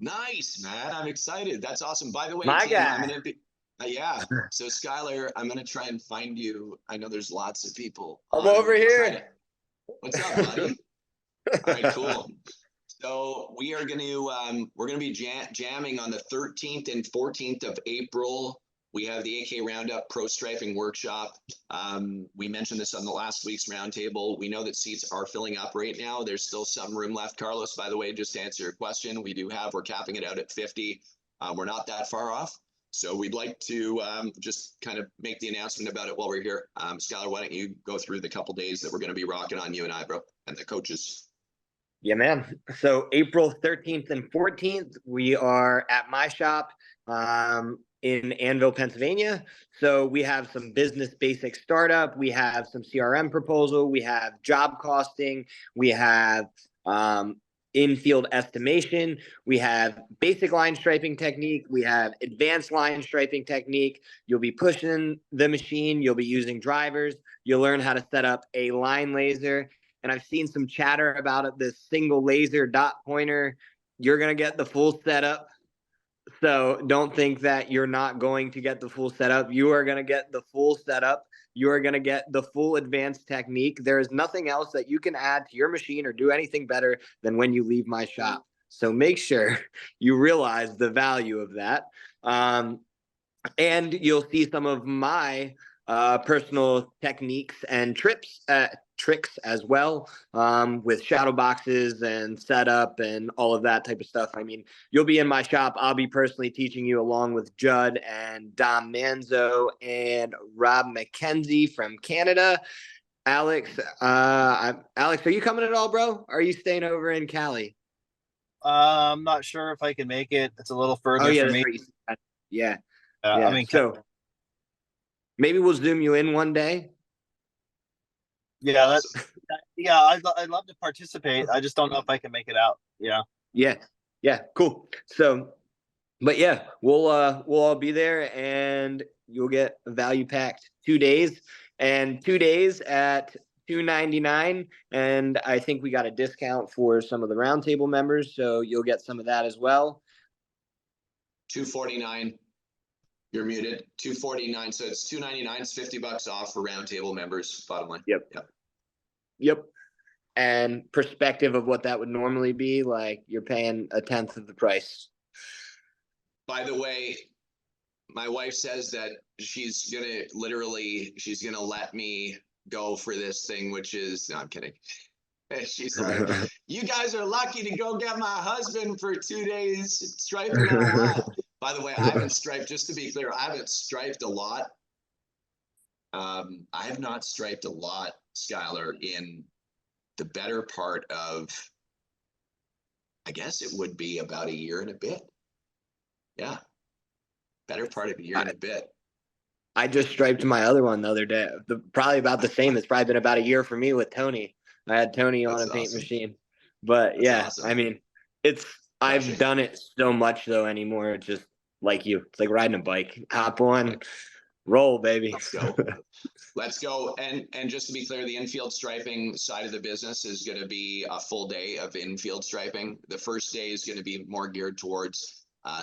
Nice, man. I'm excited. That's awesome. By the way, My Tim, guy. I'm gonna be yeah. So Skylar, I'm gonna try and find you. I know there's lots of people. I'm over here. What's up, buddy? All right, cool. So we're gonna be jamming on the 13th and 14th of April. We have the AK Roundup Pro Striping Workshop. We mentioned this on the last week's roundtable. We know that seats are filling up right now. There's still some room left. Carlos, by the way, just to answer your question, we're capping it out at 50. We're not that far off. So we'd like to just kind of make the announcement about it while we're here. Skylar, why don't you go through the couple days that we're going to be rocking on, you and I, bro, and the coaches. Yeah, man. So April 13th and 14th, we are at my shop in Anvil, Pennsylvania. So we have some business basic startup. We have some CRM proposal. We have job costing. We have in-field estimation. We have basic line striping technique. We have advanced line striping technique. You'll be pushing the machine. You'll be using drivers. You'll learn how to set up a line laser. And I've seen some chatter about it, this single laser dot pointer. You're going to get the full setup. So don't think that you're not going to get the full setup. You are going to get the full setup. You are going to get the full advanced technique. There is nothing else that you can add to your machine or do anything better than when you leave my shop. So make sure you realize the value of that. And you'll see some of my personal techniques and tricks as well, with shadow boxes and setup and all of that type of stuff. I mean, you'll be in my shop. I'll be personally teaching you along with Judd and Dom Manzo and Rob McKenzie from Canada. Alex, Alex, are you coming at all, bro? Are you staying over in Cali? I'm not sure if I can make it. It's a little further Oh yeah, for that's me. right. Yeah, I yeah. mean, So maybe we'll zoom you in one day. yeah, I'd love to participate. I just don't know if I can make it out. Yeah. Yeah, cool. So, but yeah, we'll all be there, and you'll get a value packed 2 days, and 2 days at $299. And I think we got a discount for some of the roundtable members, so you'll get some of that as well. $249. You're muted. $249. So it's $299. It's $50 off for roundtable members. Bottom line. Yep. And perspective of what that would normally be, like you're paying a tenth of the price. By the way, my wife says that she's gonna let me go for this thing, which is, no, I'm kidding. She's like, you guys are lucky to go get my husband for 2 days striping on a lot. By the way, I haven't striped, just to be clear, I haven't striped a lot. I have not striped a lot, Skylar, in the better part of, I guess it would be about a year and a bit. Yeah. Better part of a year and a bit. I just striped my other one the other day. Probably about the same. It's probably been about a year for me with Tony. I had Tony on a paint machine. But yeah, I mean, I've done it so much though anymore. It's just like you. It's like riding a bike. Hop on, roll, baby. Let's go. Let's go. And just to be clear, the infield striping side of the business is going to be a full day of infield striping. The first day is going to be more geared towards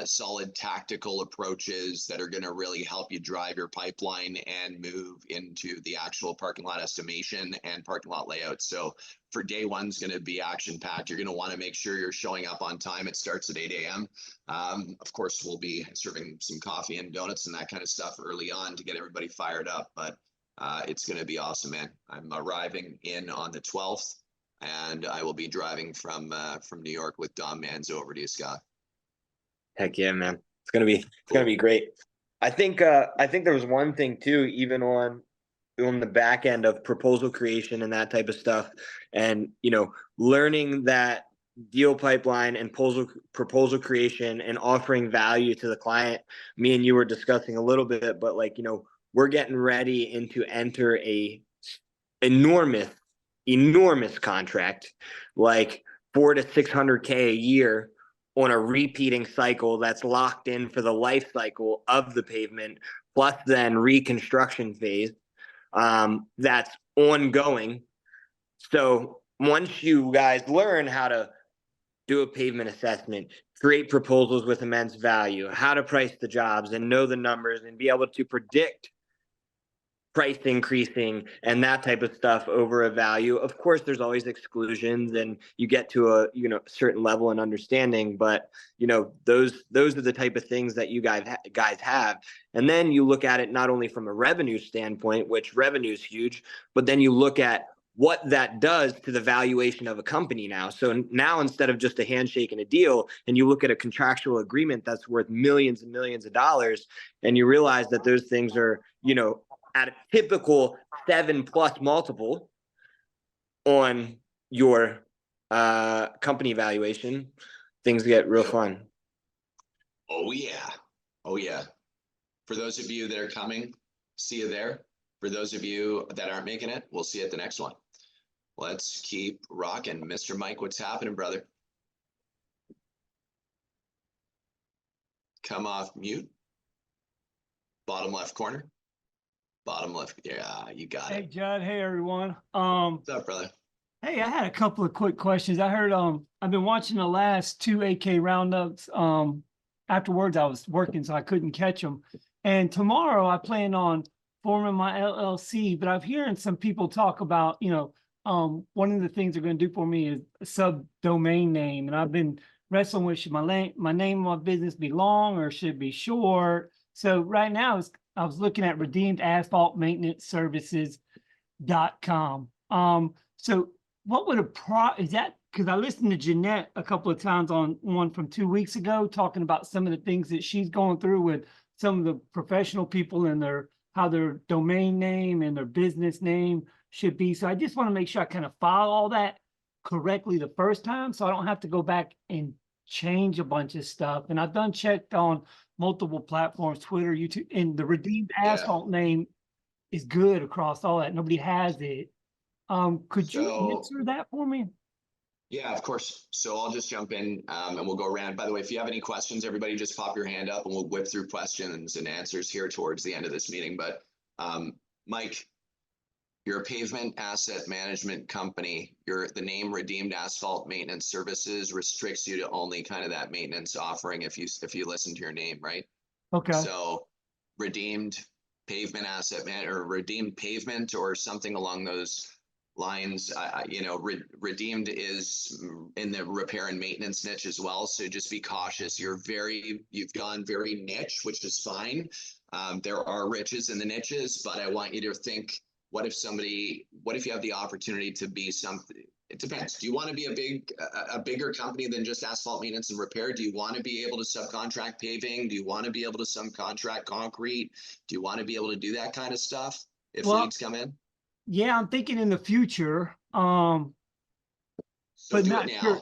solid tactical approaches that are going to really help you drive your pipeline and move into the actual parking lot estimation and parking lot layout. So for day one's going to be action packed. You're going to want to make sure you're showing up on time. It starts at 8 a.m. Of course, we'll be serving some coffee and donuts and that kind of stuff early on to get everybody fired up. But it's going to be awesome, man. I'm arriving in on the 12th, and I will be driving from New York with Dom Manzo over to you, Scott. Heck yeah, man. It's gonna be great. I think there was one thing too, even on the back end of proposal creation and that type of stuff, and learning that deal pipeline and proposal creation and offering value to the client. Me and you were discussing a little bit, but we're getting ready to enter a enormous contract, like $400,000 to $600,000 a year, on a repeating cycle that's locked in for the life cycle of the pavement, plus then reconstruction phase that's ongoing. So once you guys learn how to do a pavement assessment, create proposals with immense value, how to price the jobs and know the numbers and be able to predict price increasing and that type of stuff over a value. Of course, there's always exclusions, and you get to a certain level and understanding. But those are the type of things that you guys have. And then you look at it not only from a revenue standpoint, which revenue is huge, but then you look at what that does to the valuation of a company now. So now, instead of just a handshake and a deal, and you look at a contractual agreement that's worth millions and millions of dollars, and you realize that those things are at a typical 7+ multiple on your company valuation, things get real fun. Oh yeah. For those of you that are coming, see you there. For those of you that aren't making it, we'll see you at the next one. Let's keep rocking. Mr. Mike, what's happening, brother? Come off mute. Bottom left corner. Bottom left. Yeah, you got it. Hey, Judd. Hey, everyone. What's up, brother? Hey, I had a couple of quick questions. I heard I've been watching the last 2 AK roundups. Afterwards, I was working, so I couldn't catch them. And tomorrow, I plan on forming my LLC. But I'm hearing some people talk about, one of the things they're going to do for me is a subdomain name. And I've been wrestling with, should my name of my business be long or should it be short? So right now, I was looking at redeemed asphalt maintenance services.com. So what would is that, because I listened to Jeanette a couple of times on one from 2 weeks ago, talking about some of the things that she's going through with some of the professional people and how their domain name and their business name should be. So I just want to make sure I kind of follow all that correctly the first time, so I don't have to go back and change a bunch of stuff. And I've checked on multiple platforms, Twitter, YouTube, and the redeemed asphalt name is good across all that. Nobody has it. Could you answer that for me? Yeah, of course. So I'll just jump in and we'll go around. By the way, if you have any questions, everybody just pop your hand up and we'll whip through questions and answers here towards the end of this meeting. But Mike, you're a pavement asset management company. The name Redeemed Asphalt Maintenance Services restricts you to only kind of that maintenance offering if you listen to your name, right? Okay. So Redeemed Pavement Asset or Redeemed Pavement or something along those lines. Redeemed is in the repair and maintenance niche as well. So just be cautious. You've gone very niche, which is fine. There are riches in the niches, but I want you to think, what if you have the opportunity to be something? It depends. Do you want to be a bigger company than just asphalt maintenance and repair? Do you want to be able to subcontract paving? Do you want to be able to subcontract concrete? Do you want to be able to do that kind of stuff if leads come in? Yeah, I'm thinking in the future. So but do not it now. sure.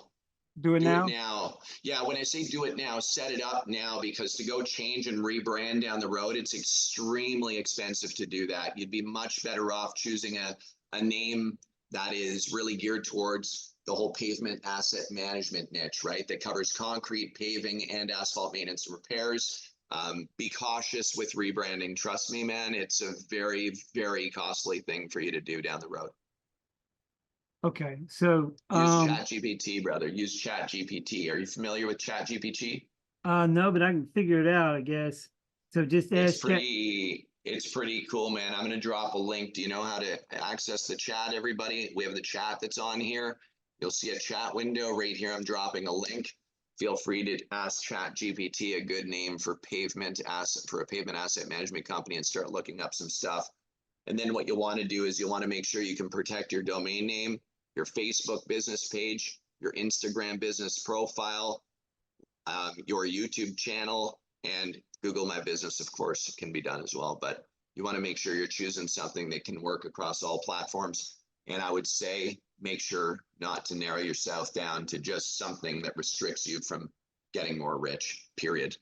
Do it now. Yeah, when I say do it now, set it up now, because to go change and rebrand down the road, it's extremely expensive to do that. You'd be much better off choosing a name that is really geared towards the whole pavement asset management niche, right? That covers concrete, paving, and asphalt maintenance and repairs. Be cautious with rebranding. Trust me, man, it's a very, very costly thing for you to do down the road. Okay, so use ChatGPT, brother. Use ChatGPT. Are you familiar with ChatGPT? No, but I can figure it out, I guess. So just ask. It's pretty cool, man. I'm gonna drop a link. Do you know how to access the chat, everybody? We have the chat that's on here. You'll see a chat window right here. I'm dropping a link. Feel free to ask ChatGPT a good name for a pavement asset management company and start looking up some stuff. And then what you'll want to do is you'll want to make sure you can protect your domain name, your Facebook business page, your Instagram business profile, your YouTube channel, and Google My Business, of course, can be done as well. But you want to make sure you're choosing something that can work across all platforms. And I would say make sure not to narrow yourself down to just something that restricts you from getting more rich, period.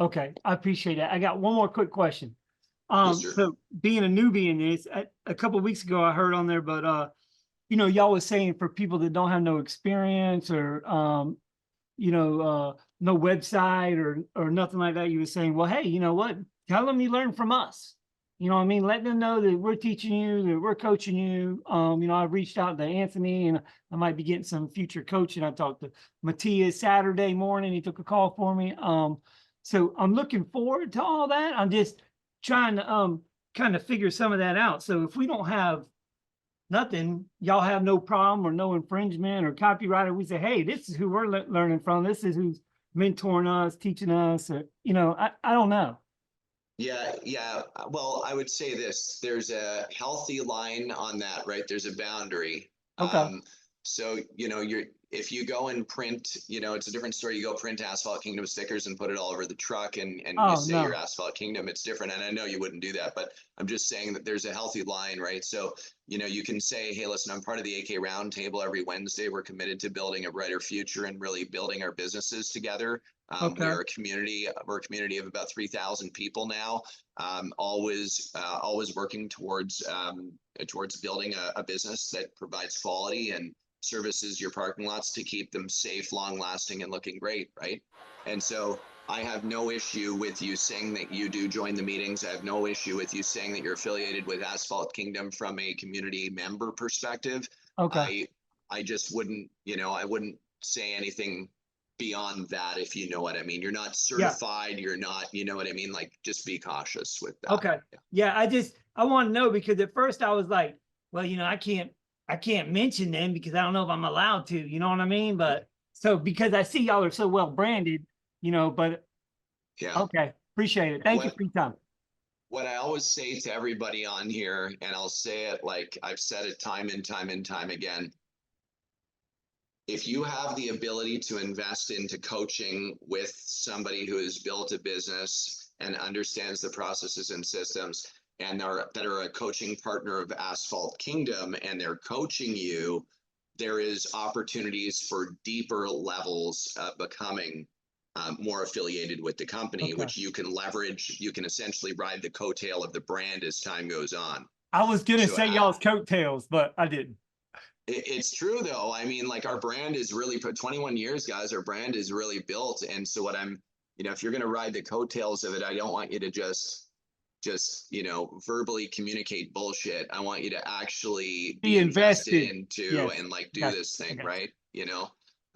Okay, I appreciate that. I got one more quick question. Yes, so being a newbie in this, a couple of weeks ago I heard on there, but y'all was saying for people that don't have no experience or no website or nothing like that, you were saying, well, hey, you know what? Tell them you learn from us. You know what I mean? Let them know that we're teaching you, that we're coaching you. I reached out to Anthony and I might be getting some future coaching. I talked to Matthias Saturday morning. He took a call for me. So I'm looking forward to all that. I'm just trying to kind of figure some of that out. So if we don't have nothing, y'all have no problem or no infringement or copyright, we say, hey, this is who we're learning from. This is who's mentoring us, teaching us, or, I don't know. Yeah. Well, I would say this, there's a healthy line on that, right? There's a boundary. Okay. So, if you go and print, it's a different story. You go print Asphalt Kingdom stickers and put it all over the truck and you say you're Asphalt Kingdom, it's different. And I know you wouldn't do that, but I'm just saying that there's a healthy line, right? So, you can say, hey, listen, I'm part of the AK Roundtable every Wednesday. We're committed to building a brighter future and really building our businesses together. We're a community of about 3,000 people now, always working towards building a business that provides quality and services your parking lots to keep them safe, long lasting, and looking great, right? And so I have no issue with you saying that you do join the meetings. I have no issue with you saying that you're affiliated with Asphalt Kingdom from a community member perspective. Okay. I just wouldn't, I wouldn't say anything beyond that, if you know what I mean. You're not certified, you're not, you know what I mean? Like, just be cautious with that. Okay. Yeah, I want to know, because at first I was like, well, I can't mention them because I don't know if I'm allowed to, you know what I mean? But so because I see y'all are so well branded, but yeah. Okay, appreciate it. Thank you for your time. what I always say to everybody on here, and I'll say it like I've said it time and time again. If you have the ability to invest into coaching with somebody who has built a business and understands the processes and systems and that are a coaching partner of Asphalt Kingdom, and they're coaching you, there is opportunities for deeper levels of becoming more affiliated with the company, which you can leverage. You can essentially ride the coattail of the brand as time goes on. I was gonna So, say y'all's coattails, but I didn't. It's true though. I mean, like our brand is really for 21 years, guys. Our brand is really built, and so what I'm, if you're going to ride the coattails of it, I don't want you to just verbally communicate bullshit. I want you to actually be invested into and like do this thing, right? And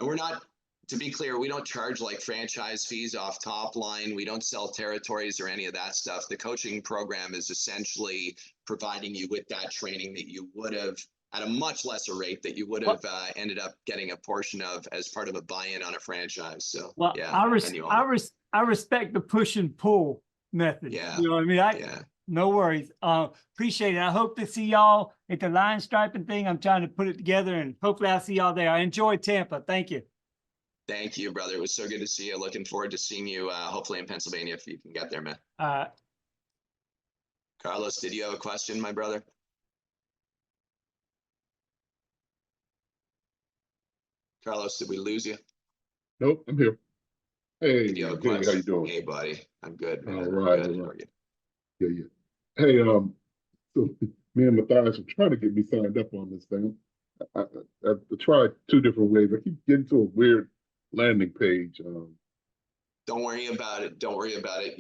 we're not. To be clear, we don't charge like franchise fees off top line. We don't sell territories or any of that stuff. The coaching program is essentially providing you with that training that you would have at a much lesser rate that you would have ended up getting a portion of as part of a buy-in on a franchise. So, I respect the push and pull method. Yeah. You know what I mean? No worries. Appreciate it. I hope to see y'all at the line striping thing. I'm trying to put it together, and hopefully I'll see y'all there. I enjoyed Tampa. Thank you. Thank you, brother. It was so good to see you. Looking forward to seeing you, hopefully in Pennsylvania if you can get there, man. Carlos, did you have a question, my brother? Carlos, did we lose you? Nope, I'm here. Hey, Did you have a hey, question? how you doing? Hey, buddy. I'm good, man. All right, Good. all How right. are you? Yeah. Hey, so me and Matthias are trying to get me signed up on this thing. I've tried 2 different ways. I keep getting to a weird landing page. Don't worry about it. Don't worry about it.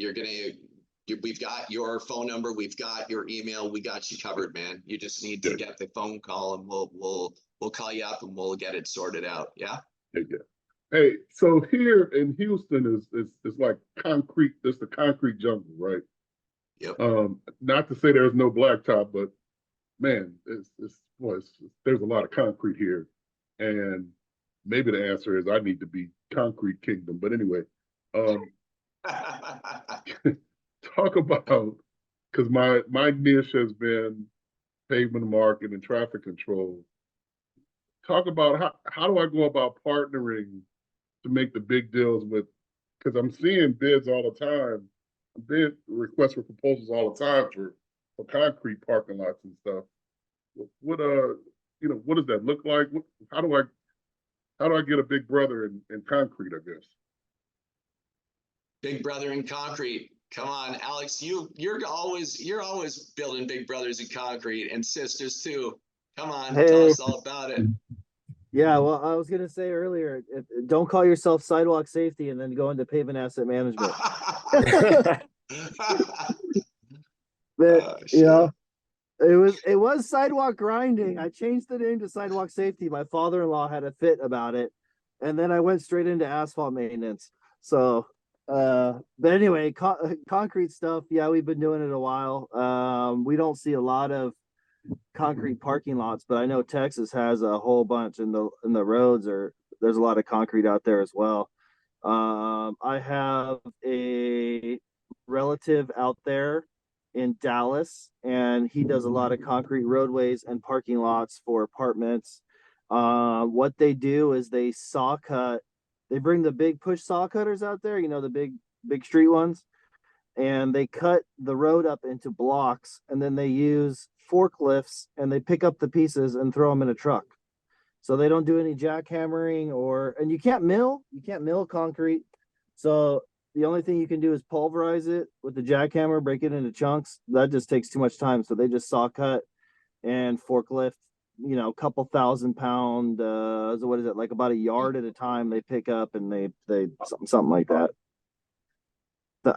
We've got your phone number. We've got your email. We got you covered, man. You just need to get the phone call, and we'll call you up and we'll get it sorted out. Yeah. Yeah. Hey, so here in Houston is like concrete. It's the concrete jungle, right? Yep. Not to say there's no blacktop, but man, there's a lot of concrete here, and maybe the answer is I need to be Concrete Kingdom. But anyway, talk about, because my niche has been pavement marking and traffic control. Talk about how do I go about partnering to make the big deals with, because I'm seeing bids all the time, bid requests for proposals all the time for concrete parking lots and stuff. What does that look like? How do I get a big brother in concrete, I guess? Big brother in concrete. Come on, Alex, you're always building big brothers in concrete, and sisters too. Come on, tell us all about it. Yeah, well, I was gonna say earlier, don't call yourself sidewalk safety and then go into pavement asset management. But it was sidewalk grinding. I changed the name to sidewalk safety. My father-in-law had a fit about it, and then I went straight into asphalt maintenance. So, but anyway, concrete stuff. Yeah, we've been doing it a while. We don't see a lot of concrete parking lots, but I know Texas has a whole bunch in the roads, there's a lot of concrete out there as well. I have a relative out there in Dallas, and he does a lot of concrete roadways and parking lots for apartments. What they do is they saw cut. They bring the big push saw cutters out there, the big street ones, and they cut the road up into blocks, and then they use forklifts and they pick up the pieces and throw them in a truck. So they don't do any jackhammering and you can't mill concrete. So the only thing you can do is pulverize it with the jackhammer, break it into chunks. That just takes too much time. So they just saw cut and forklift, a couple 1,000-pound, so what is it, like about a yard at a time they pick up, and they something like that.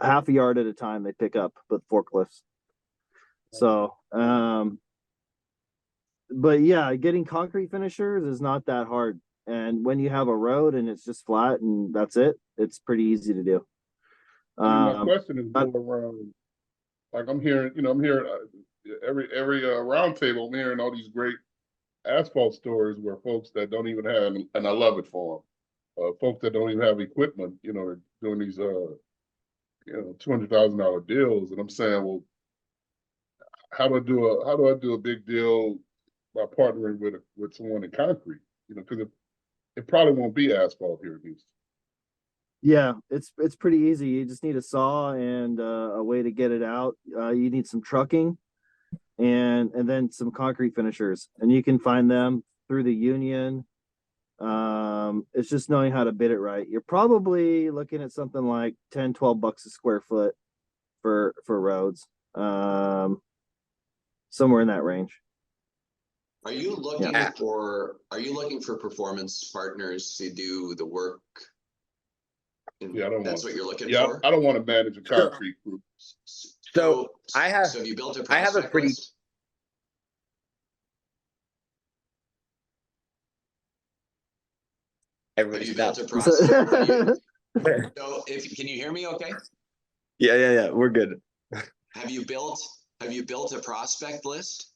Half a yard at a time they pick up with forklifts. So, but yeah, getting concrete finishers is not that hard. And when you have a road and it's just flat and that's it, it's pretty easy to do. My question is more around, like I'm hearing every round table, I'm hearing all these great asphalt stories where folks that don't even have, and I love it for them, folks that don't even have equipment, are doing these, $200,000 deals. And I'm saying, well, how do I do a big deal by partnering with someone in concrete? You know, because it probably won't be asphalt here at least. Yeah, it's pretty easy. You just need a saw and a way to get it out. You need some trucking and then some concrete finishers, and you can find them through the union. It's just knowing how to bid it right. You're probably looking at something like 10, 12 bucks a square foot for roads. Somewhere in that range. Are you looking for performance partners to do the work? Yeah, That's what you're looking yeah, for? I don't want to manage a concrete group. So So have you built a I have a prospect pretty list? Have everybody you stop. built a prospect? So can you hear me okay? Yeah, we're good. Have you built a prospect list?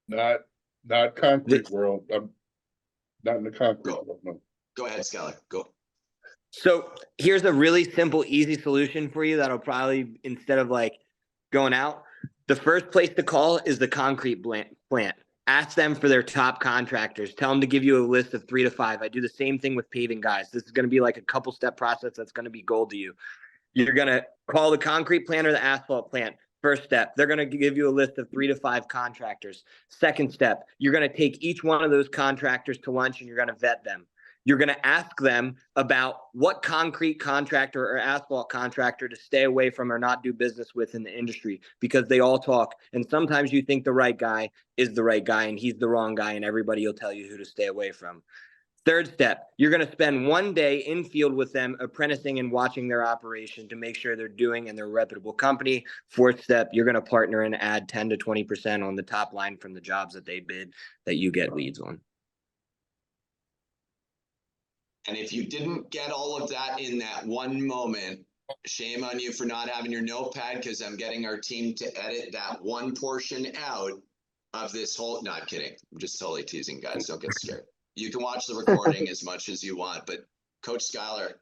Not concrete world. I'm not in the concrete world, no. Go ahead, Skylar. Go. So here's a really simple, easy solution for you that'll probably, instead of like going out, the first place to call is the concrete plant. Ask them for their top contractors. Tell them to give you a list of 3 to 5. I do the same thing with paving guys. This is going to be like a couple step process that's going to be gold to you. You're going to call the concrete plant or the asphalt plant. First step, they're going to give you a list of 3 to 5 contractors. Second step, you're going to take each one of those contractors to lunch and you're going to vet them. You're going to ask them about what concrete contractor or asphalt contractor to stay away from or not do business with in the industry, because they all talk. And sometimes you think the right guy is the right guy and he's the wrong guy, and everybody will tell you who to stay away from. Third step, you're going to spend one day in field with them, apprenticing and watching their operation to make sure they're doing and they're a reputable company. Fourth step, you're going to partner and add 10 to 20% on the top line from the jobs that they bid that you get leads on. And if you didn't get all of that in that one moment, shame on you for not having your notepad, because I'm getting our team to edit that one portion out of this whole, no, I'm kidding. I'm just totally teasing, guys. Don't get scared. You can watch the recording as much as you want, but Coach Skylar.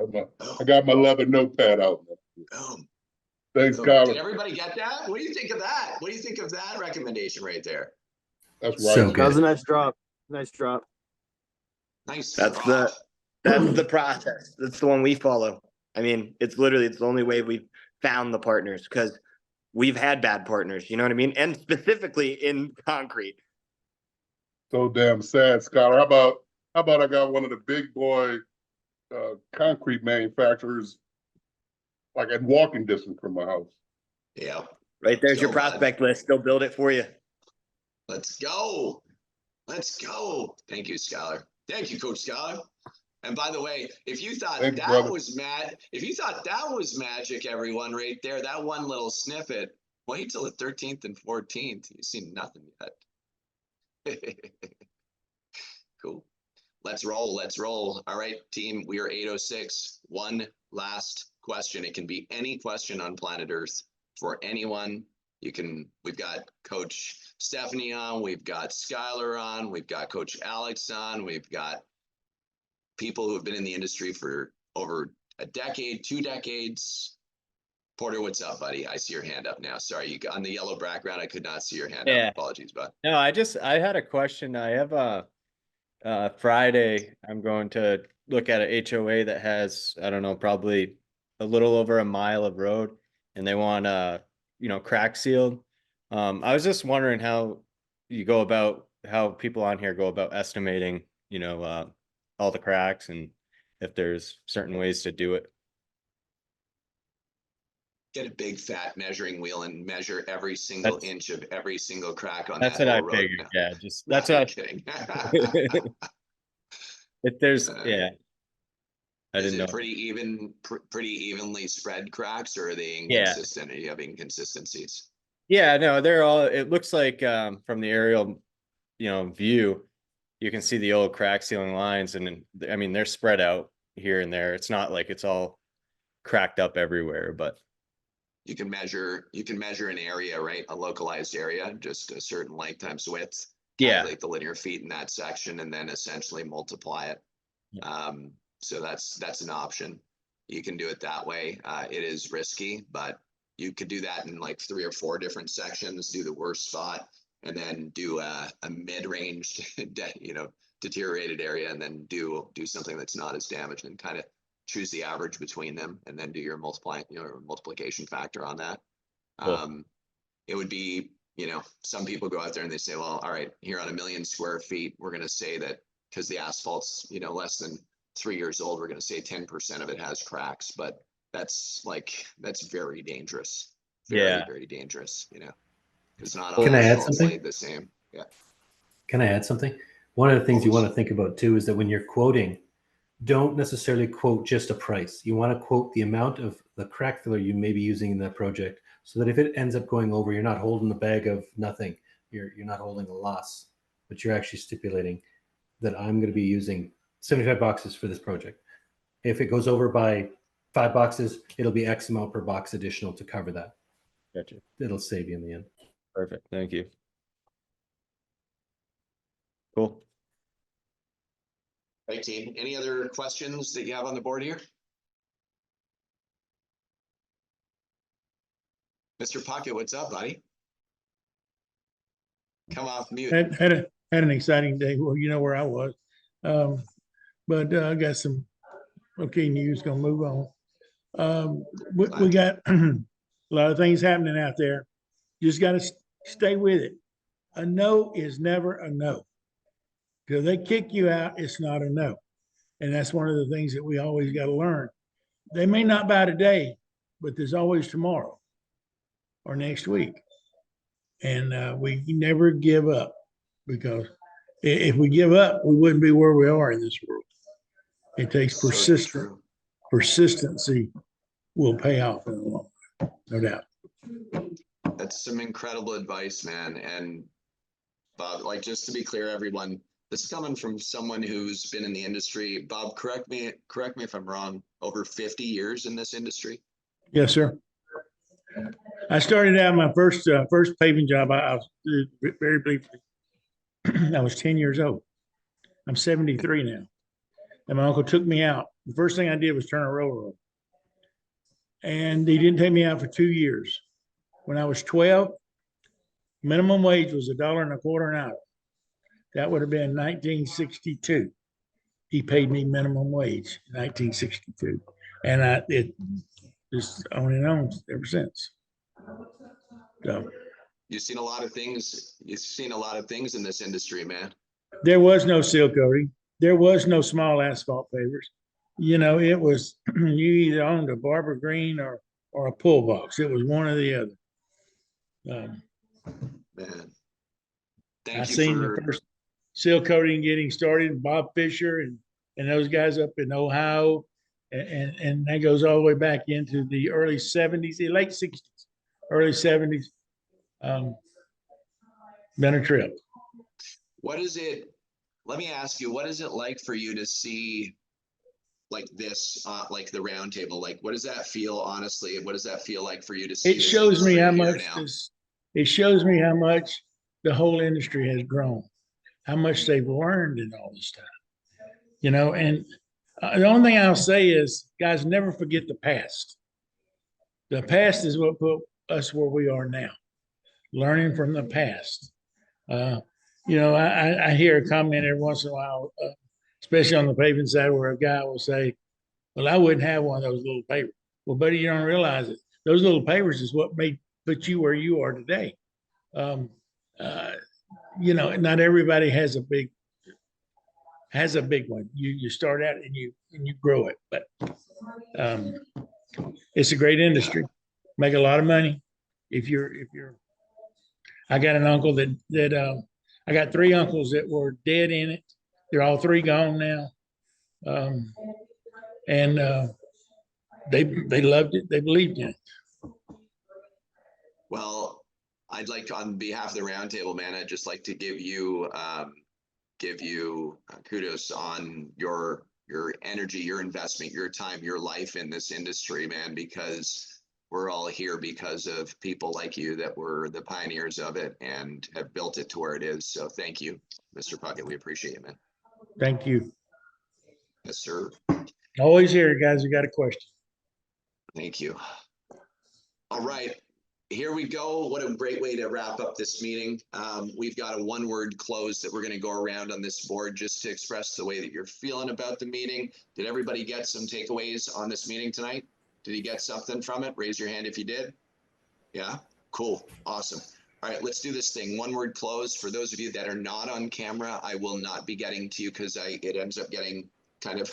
I got my leather notepad out. Thanks, Skylar. Did everybody get that? What do you think of that? What do you think of that recommendation right there? That's right. So that was a nice drop. Nice drop. Nice. That's the process. That's the one we follow. I mean, it's the only way we've found the partners, because we've had bad partners, you know what I mean? And specifically in concrete. So damn sad, Skylar. How about I got one of the big boy concrete manufacturers like at walking distance from my house. Yeah. Right there's your prospect list. They'll build it for you. Let's go. Let's go. Thank you, Skylar. Thank you, Coach Skylar. And by the way, if you thought if you thought that was magic, everyone, right there, that one little snippet, wait till the 13th and 14th. You've seen nothing yet. Cool. Let's roll. Let's roll. All right, team, we are 8:06. One last question. It can be any question on planet Earth for anyone. We've got Coach Stephanie on, we've got Skylar on, we've got Coach Alex on, we've got people who have been in the industry for over a decade, 2 decades. Porter, what's up, buddy? I see your hand up now. Sorry, you got on the yellow background. I could not see your hand up. Apologies, bud. No, I had a question. I have Friday, I'm going to look at a HOA that has, I don't know, probably a little over a mile of road, and they want crack sealed. I was just wondering how people on here go about estimating, all the cracks, and if there's certain ways to do it. Get a big fat measuring wheel and measure every single inch of every single crack on that. That's what I figured. Yeah, just that's what I'm kidding. If there's I didn't know. Pretty evenly spread cracks, or are they inconsistent? Are you having inconsistencies? Yeah, no, it looks like from the aerial, view, you can see the old crack sealing lines, and I mean, they're spread out here and there. It's not like it's all cracked up everywhere, but you can measure an area, right? A localized area, just a certain length times width. Calculate the linear feet in that section, and then essentially multiply it. So that's an option. You can do it that way. It is risky, but you could do that in like 3 or 4 different sections, do the worst spot, and then do a mid-range, deteriorated area, and then do something that's not as damaged, and kind of choose the average between them, and then do your multiplication factor on that. Cool. It would be, some people go out there and they say, well, all right, here on 1 million square feet, we're going to say that because the asphalt's, less than 3 years old, we're going to say 10% of it has cracks, but that's very dangerous. Yeah. Very dangerous, because not all Can I add asphalt's something? laid the same. Yeah. Can I add something? One of the things you want to think about too is that when you're quoting, don't necessarily quote just a price. You want to quote the amount of the crack filler you may be using in that project, so that if it ends up going over, you're not holding the bag of nothing. You're not holding a loss, but you're actually stipulating that I'm going to be using 75 boxes for this project. If it goes over by 5 boxes, it'll be X amount per box additional to cover that. Gotcha. It'll save you in the end. Perfect. Thank you. Cool. Right, team. Any other questions that you have on the board here? Mr. Puckett, what's up, buddy? Come off mute. Had an exciting day. Well, you know where I was. But I got some okay news, gonna move on. We got a lot of things happening out there. You just gotta stay with it. A no is never a no. Till they kick you out, it's not a no. And that's one of the things that we always got to learn. They may not buy today, but there's always tomorrow or next week. And we never give up, because if we give up, we wouldn't be where we are in this world. It takes persistency will pay off in the long run, no doubt. That's some incredible advice, man. And Bob, like, just to be clear, everyone, this is coming from someone who's been in the industry. Bob, correct me if I'm wrong, over 50 years in this industry? Yes, sir. I started out my first paving job. I was very briefly. I was 10 years old. I'm 73 now. And my uncle took me out. The first thing I did was turn a roller on. And he didn't take me out for 2 years. When I was 12, minimum wage was $1.25 an hour. That would have been 1962. He paid me minimum wage in 1962. And it just on and on ever since. So You've seen a lot of things. You've seen a lot of things in this industry, man. there was no seal coating. There was no small asphalt pavers. It was you either owned a Barber Green or a pull box. It was one or the other. Man, I seen the first seal coating getting started, Bob Fisher and those guys up in Ohio, and that goes all the way back into the early 70s, the late 60s, early 70s. Been a trip. What is it? Let me ask you, what is it like for you to see like this, like the round table? Like, what does that feel, honestly? What does that feel like for you to see? It shows me how much it shows me how much the whole industry has grown, how much they've learned in all this time. And the only thing I'll say is, guys, never forget the past. The past is what put us where we are now, learning from the past. I hear a comment every once in a while, especially on the paving side, where a guy will say, well, I wouldn't have one of those little pavers. Well, buddy, you don't realize it. Those little pavers is what put you where you are today. Not everybody has a big one. You start out and you grow it, but it's a great industry. Make a lot of money. I got an uncle that I got 3 uncles that were dead in it. They're all 3 gone now. They loved it. They believed in it. Well, I'd like to, on behalf of the roundtable, man, I'd just like to give you kudos on your energy, your investment, your time, your life in this industry, man, because we're all here because of people like you that were the pioneers of it and have built it to where it is. So thank you, Mr. Puckett. We appreciate it, man. Thank you. Yes, sir. Always here, guys. You got a question. Thank you. All right, here we go. What a great way to wrap up this meeting. We've got a one-word close that we're going to go around on this board just to express the way that you're feeling about the meeting. Did everybody get some takeaways on this meeting tonight? Did you get something from it? Raise your hand if you did. Yeah, cool, awesome. All right, let's do this thing. One word close. For those of you that are not on camera, I will not be getting to you because it ends up getting kind of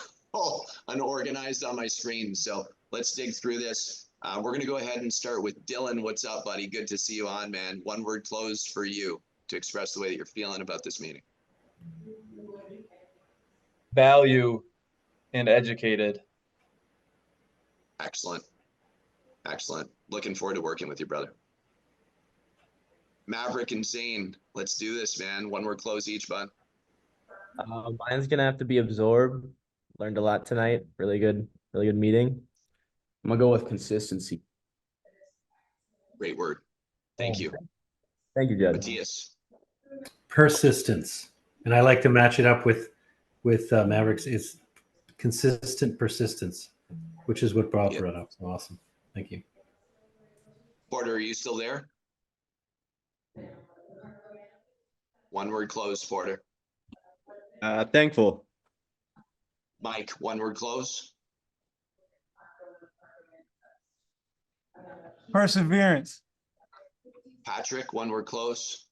unorganized on my screen. So let's dig through this. We're going to go ahead and start with Dylan. What's up, buddy? Good to see you on, man. One word close for you to express the way that you're feeling about this meeting. Value and educated. Excellent. Excellent. Looking forward to working with you, brother. Maverick and Zane, let's do this, man. One word close each, bud. Mine's gonna have to be absorb. Learned a lot tonight. Really good meeting. I'm gonna go with consistency. Great word. Thank you. Thank you, Judd. Matthias. Persistence, and I like to match it up with Mavericks. It's consistent persistence, which is what Bob brought up. So awesome. Thank you. Porter, are you still there? One word close, Porter. Thankful. Mike, one word close. Perseverance. Patrick, one word close.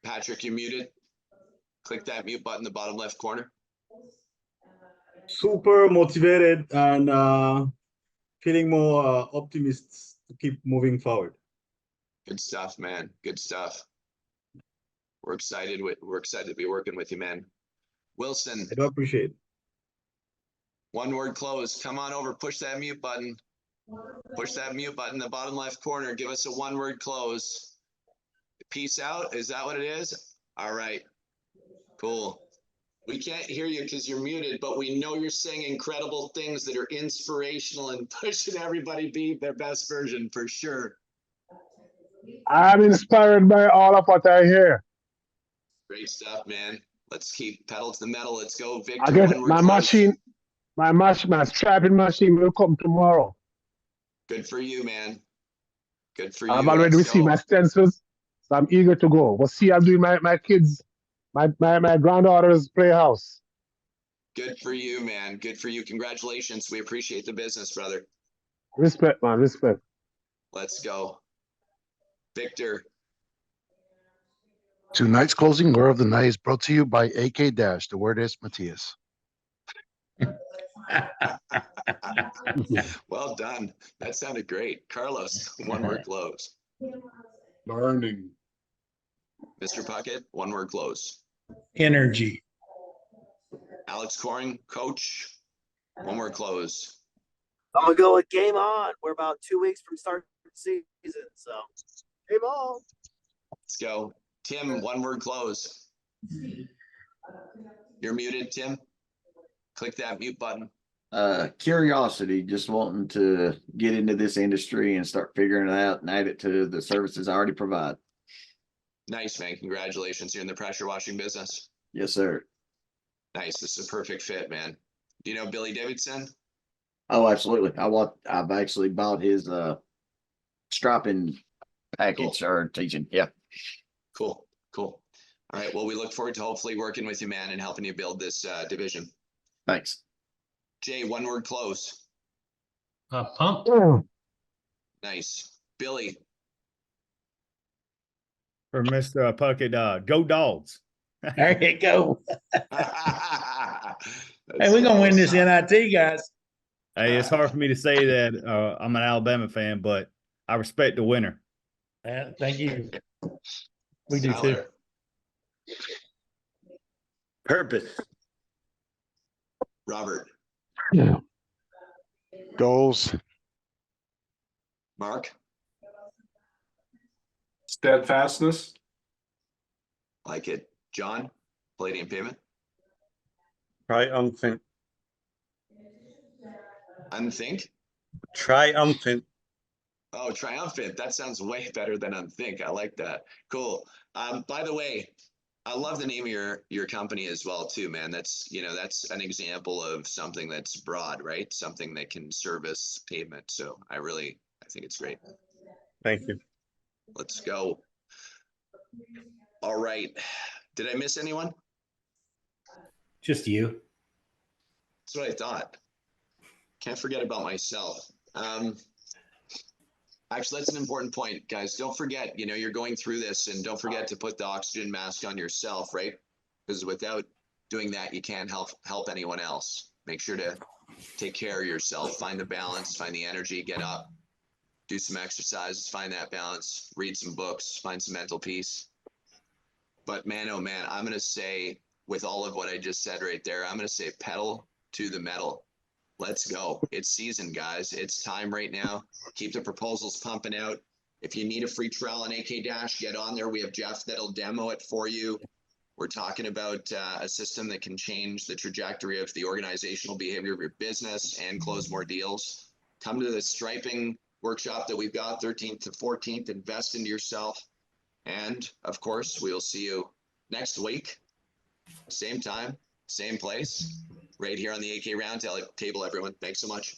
Patrick, you're muted. Click that mute button in the bottom left corner. Super motivated and feeling more optimistic to keep moving forward. Good stuff, man. Good stuff. We're excited to be working with you, man. Wilson. I do appreciate it. One word close. Come on over. Push that mute button. Push that mute button in the bottom left corner. Give us a one word close. Peace out. Is that what it is? All right. Cool. We can't hear you because you're muted, but we know you're saying incredible things that are inspirational and pushing everybody be their best version for sure. I'm inspired by all of what I hear. Great stuff, man. Let's keep pedal to the metal. Let's go, Victor. I get my machine, my strapping machine will come tomorrow. Good for you, man. Good for you. I've already received my stencils, so I'm eager to go. We'll see, I'm doing my kids, my granddaughter's playhouse. Good for you, man. Good for you. Congratulations. We appreciate the business, brother. Respect, man. Respect. Let's go. Victor. Tonight's closing word of the night is brought to you by AK Dash. The word is Matthias. Well done. That sounded great. Carlos, one word close. Learning. Mr. Puckett, one word close. Energy. Alex Coring, coach, one word close. I'm gonna go with game on. We're about 2 weeks from start season, so game on. Let's go. Tim, one word close. You're muted, Tim. Click that mute button. Curiosity, just wanting to get into this industry and start figuring it out and add it to the services I already provide. Nice, man. Congratulations. You're in the pressure washing business. Yes, sir. Nice. This is a perfect fit, man. Do you know Billy Davidson? Oh, absolutely. I've actually bought his strapping package or teaching. Yeah. Cool. Cool. All right. Well, we look forward to hopefully working with you, man, and helping you build this division. Thanks. Jay, one word close. Pumped. Nice. Billy. For Mr. Puckett, go Dogs. There you go. Hey, we're gonna win this NIT, guys. Hey, it's hard for me to say that I'm an Alabama fan, but I respect the winner. Thank you. We do too. Purpose. Robert. Yeah. Goals. Mark. Steadfastness. Like it. John. Palladium payment. Triumphant. Unthink. Triumphant. Oh, triumphant. That sounds way better than unthink. I like that. Cool. By the way, I love the name of your company as well too, man. That's, that's an example of something that's broad, right? Something that can service pavement. So I think it's great. Thank you. Let's go. All right. Did I miss anyone? Just you. That's what I thought. Can't forget about myself. Actually, that's an important point, guys. Don't forget, you're going through this, and don't forget to put the oxygen mask on yourself, right? Because without doing that, you can't help anyone else. Make sure to take care of yourself. Find the balance, find the energy, get up, do some exercises, find that balance, read some books, find some mental peace. But man, oh man, I'm going to say, with all of what I just said right there, I'm going to say pedal to the metal. Let's go. It's season, guys. It's time right now. Keep the proposals pumping out. If you need a free trial on AK Dash, get on there. We have Jeff that'll demo it for you. We're talking about a system that can change the trajectory of the organizational behavior of your business and close more deals. Come to the striping workshop that we've got 13th to 14th. Invest into yourself. And of course, we'll see you next week. Same time, same place, right here on the AK Roundtable, everyone. Thanks so much.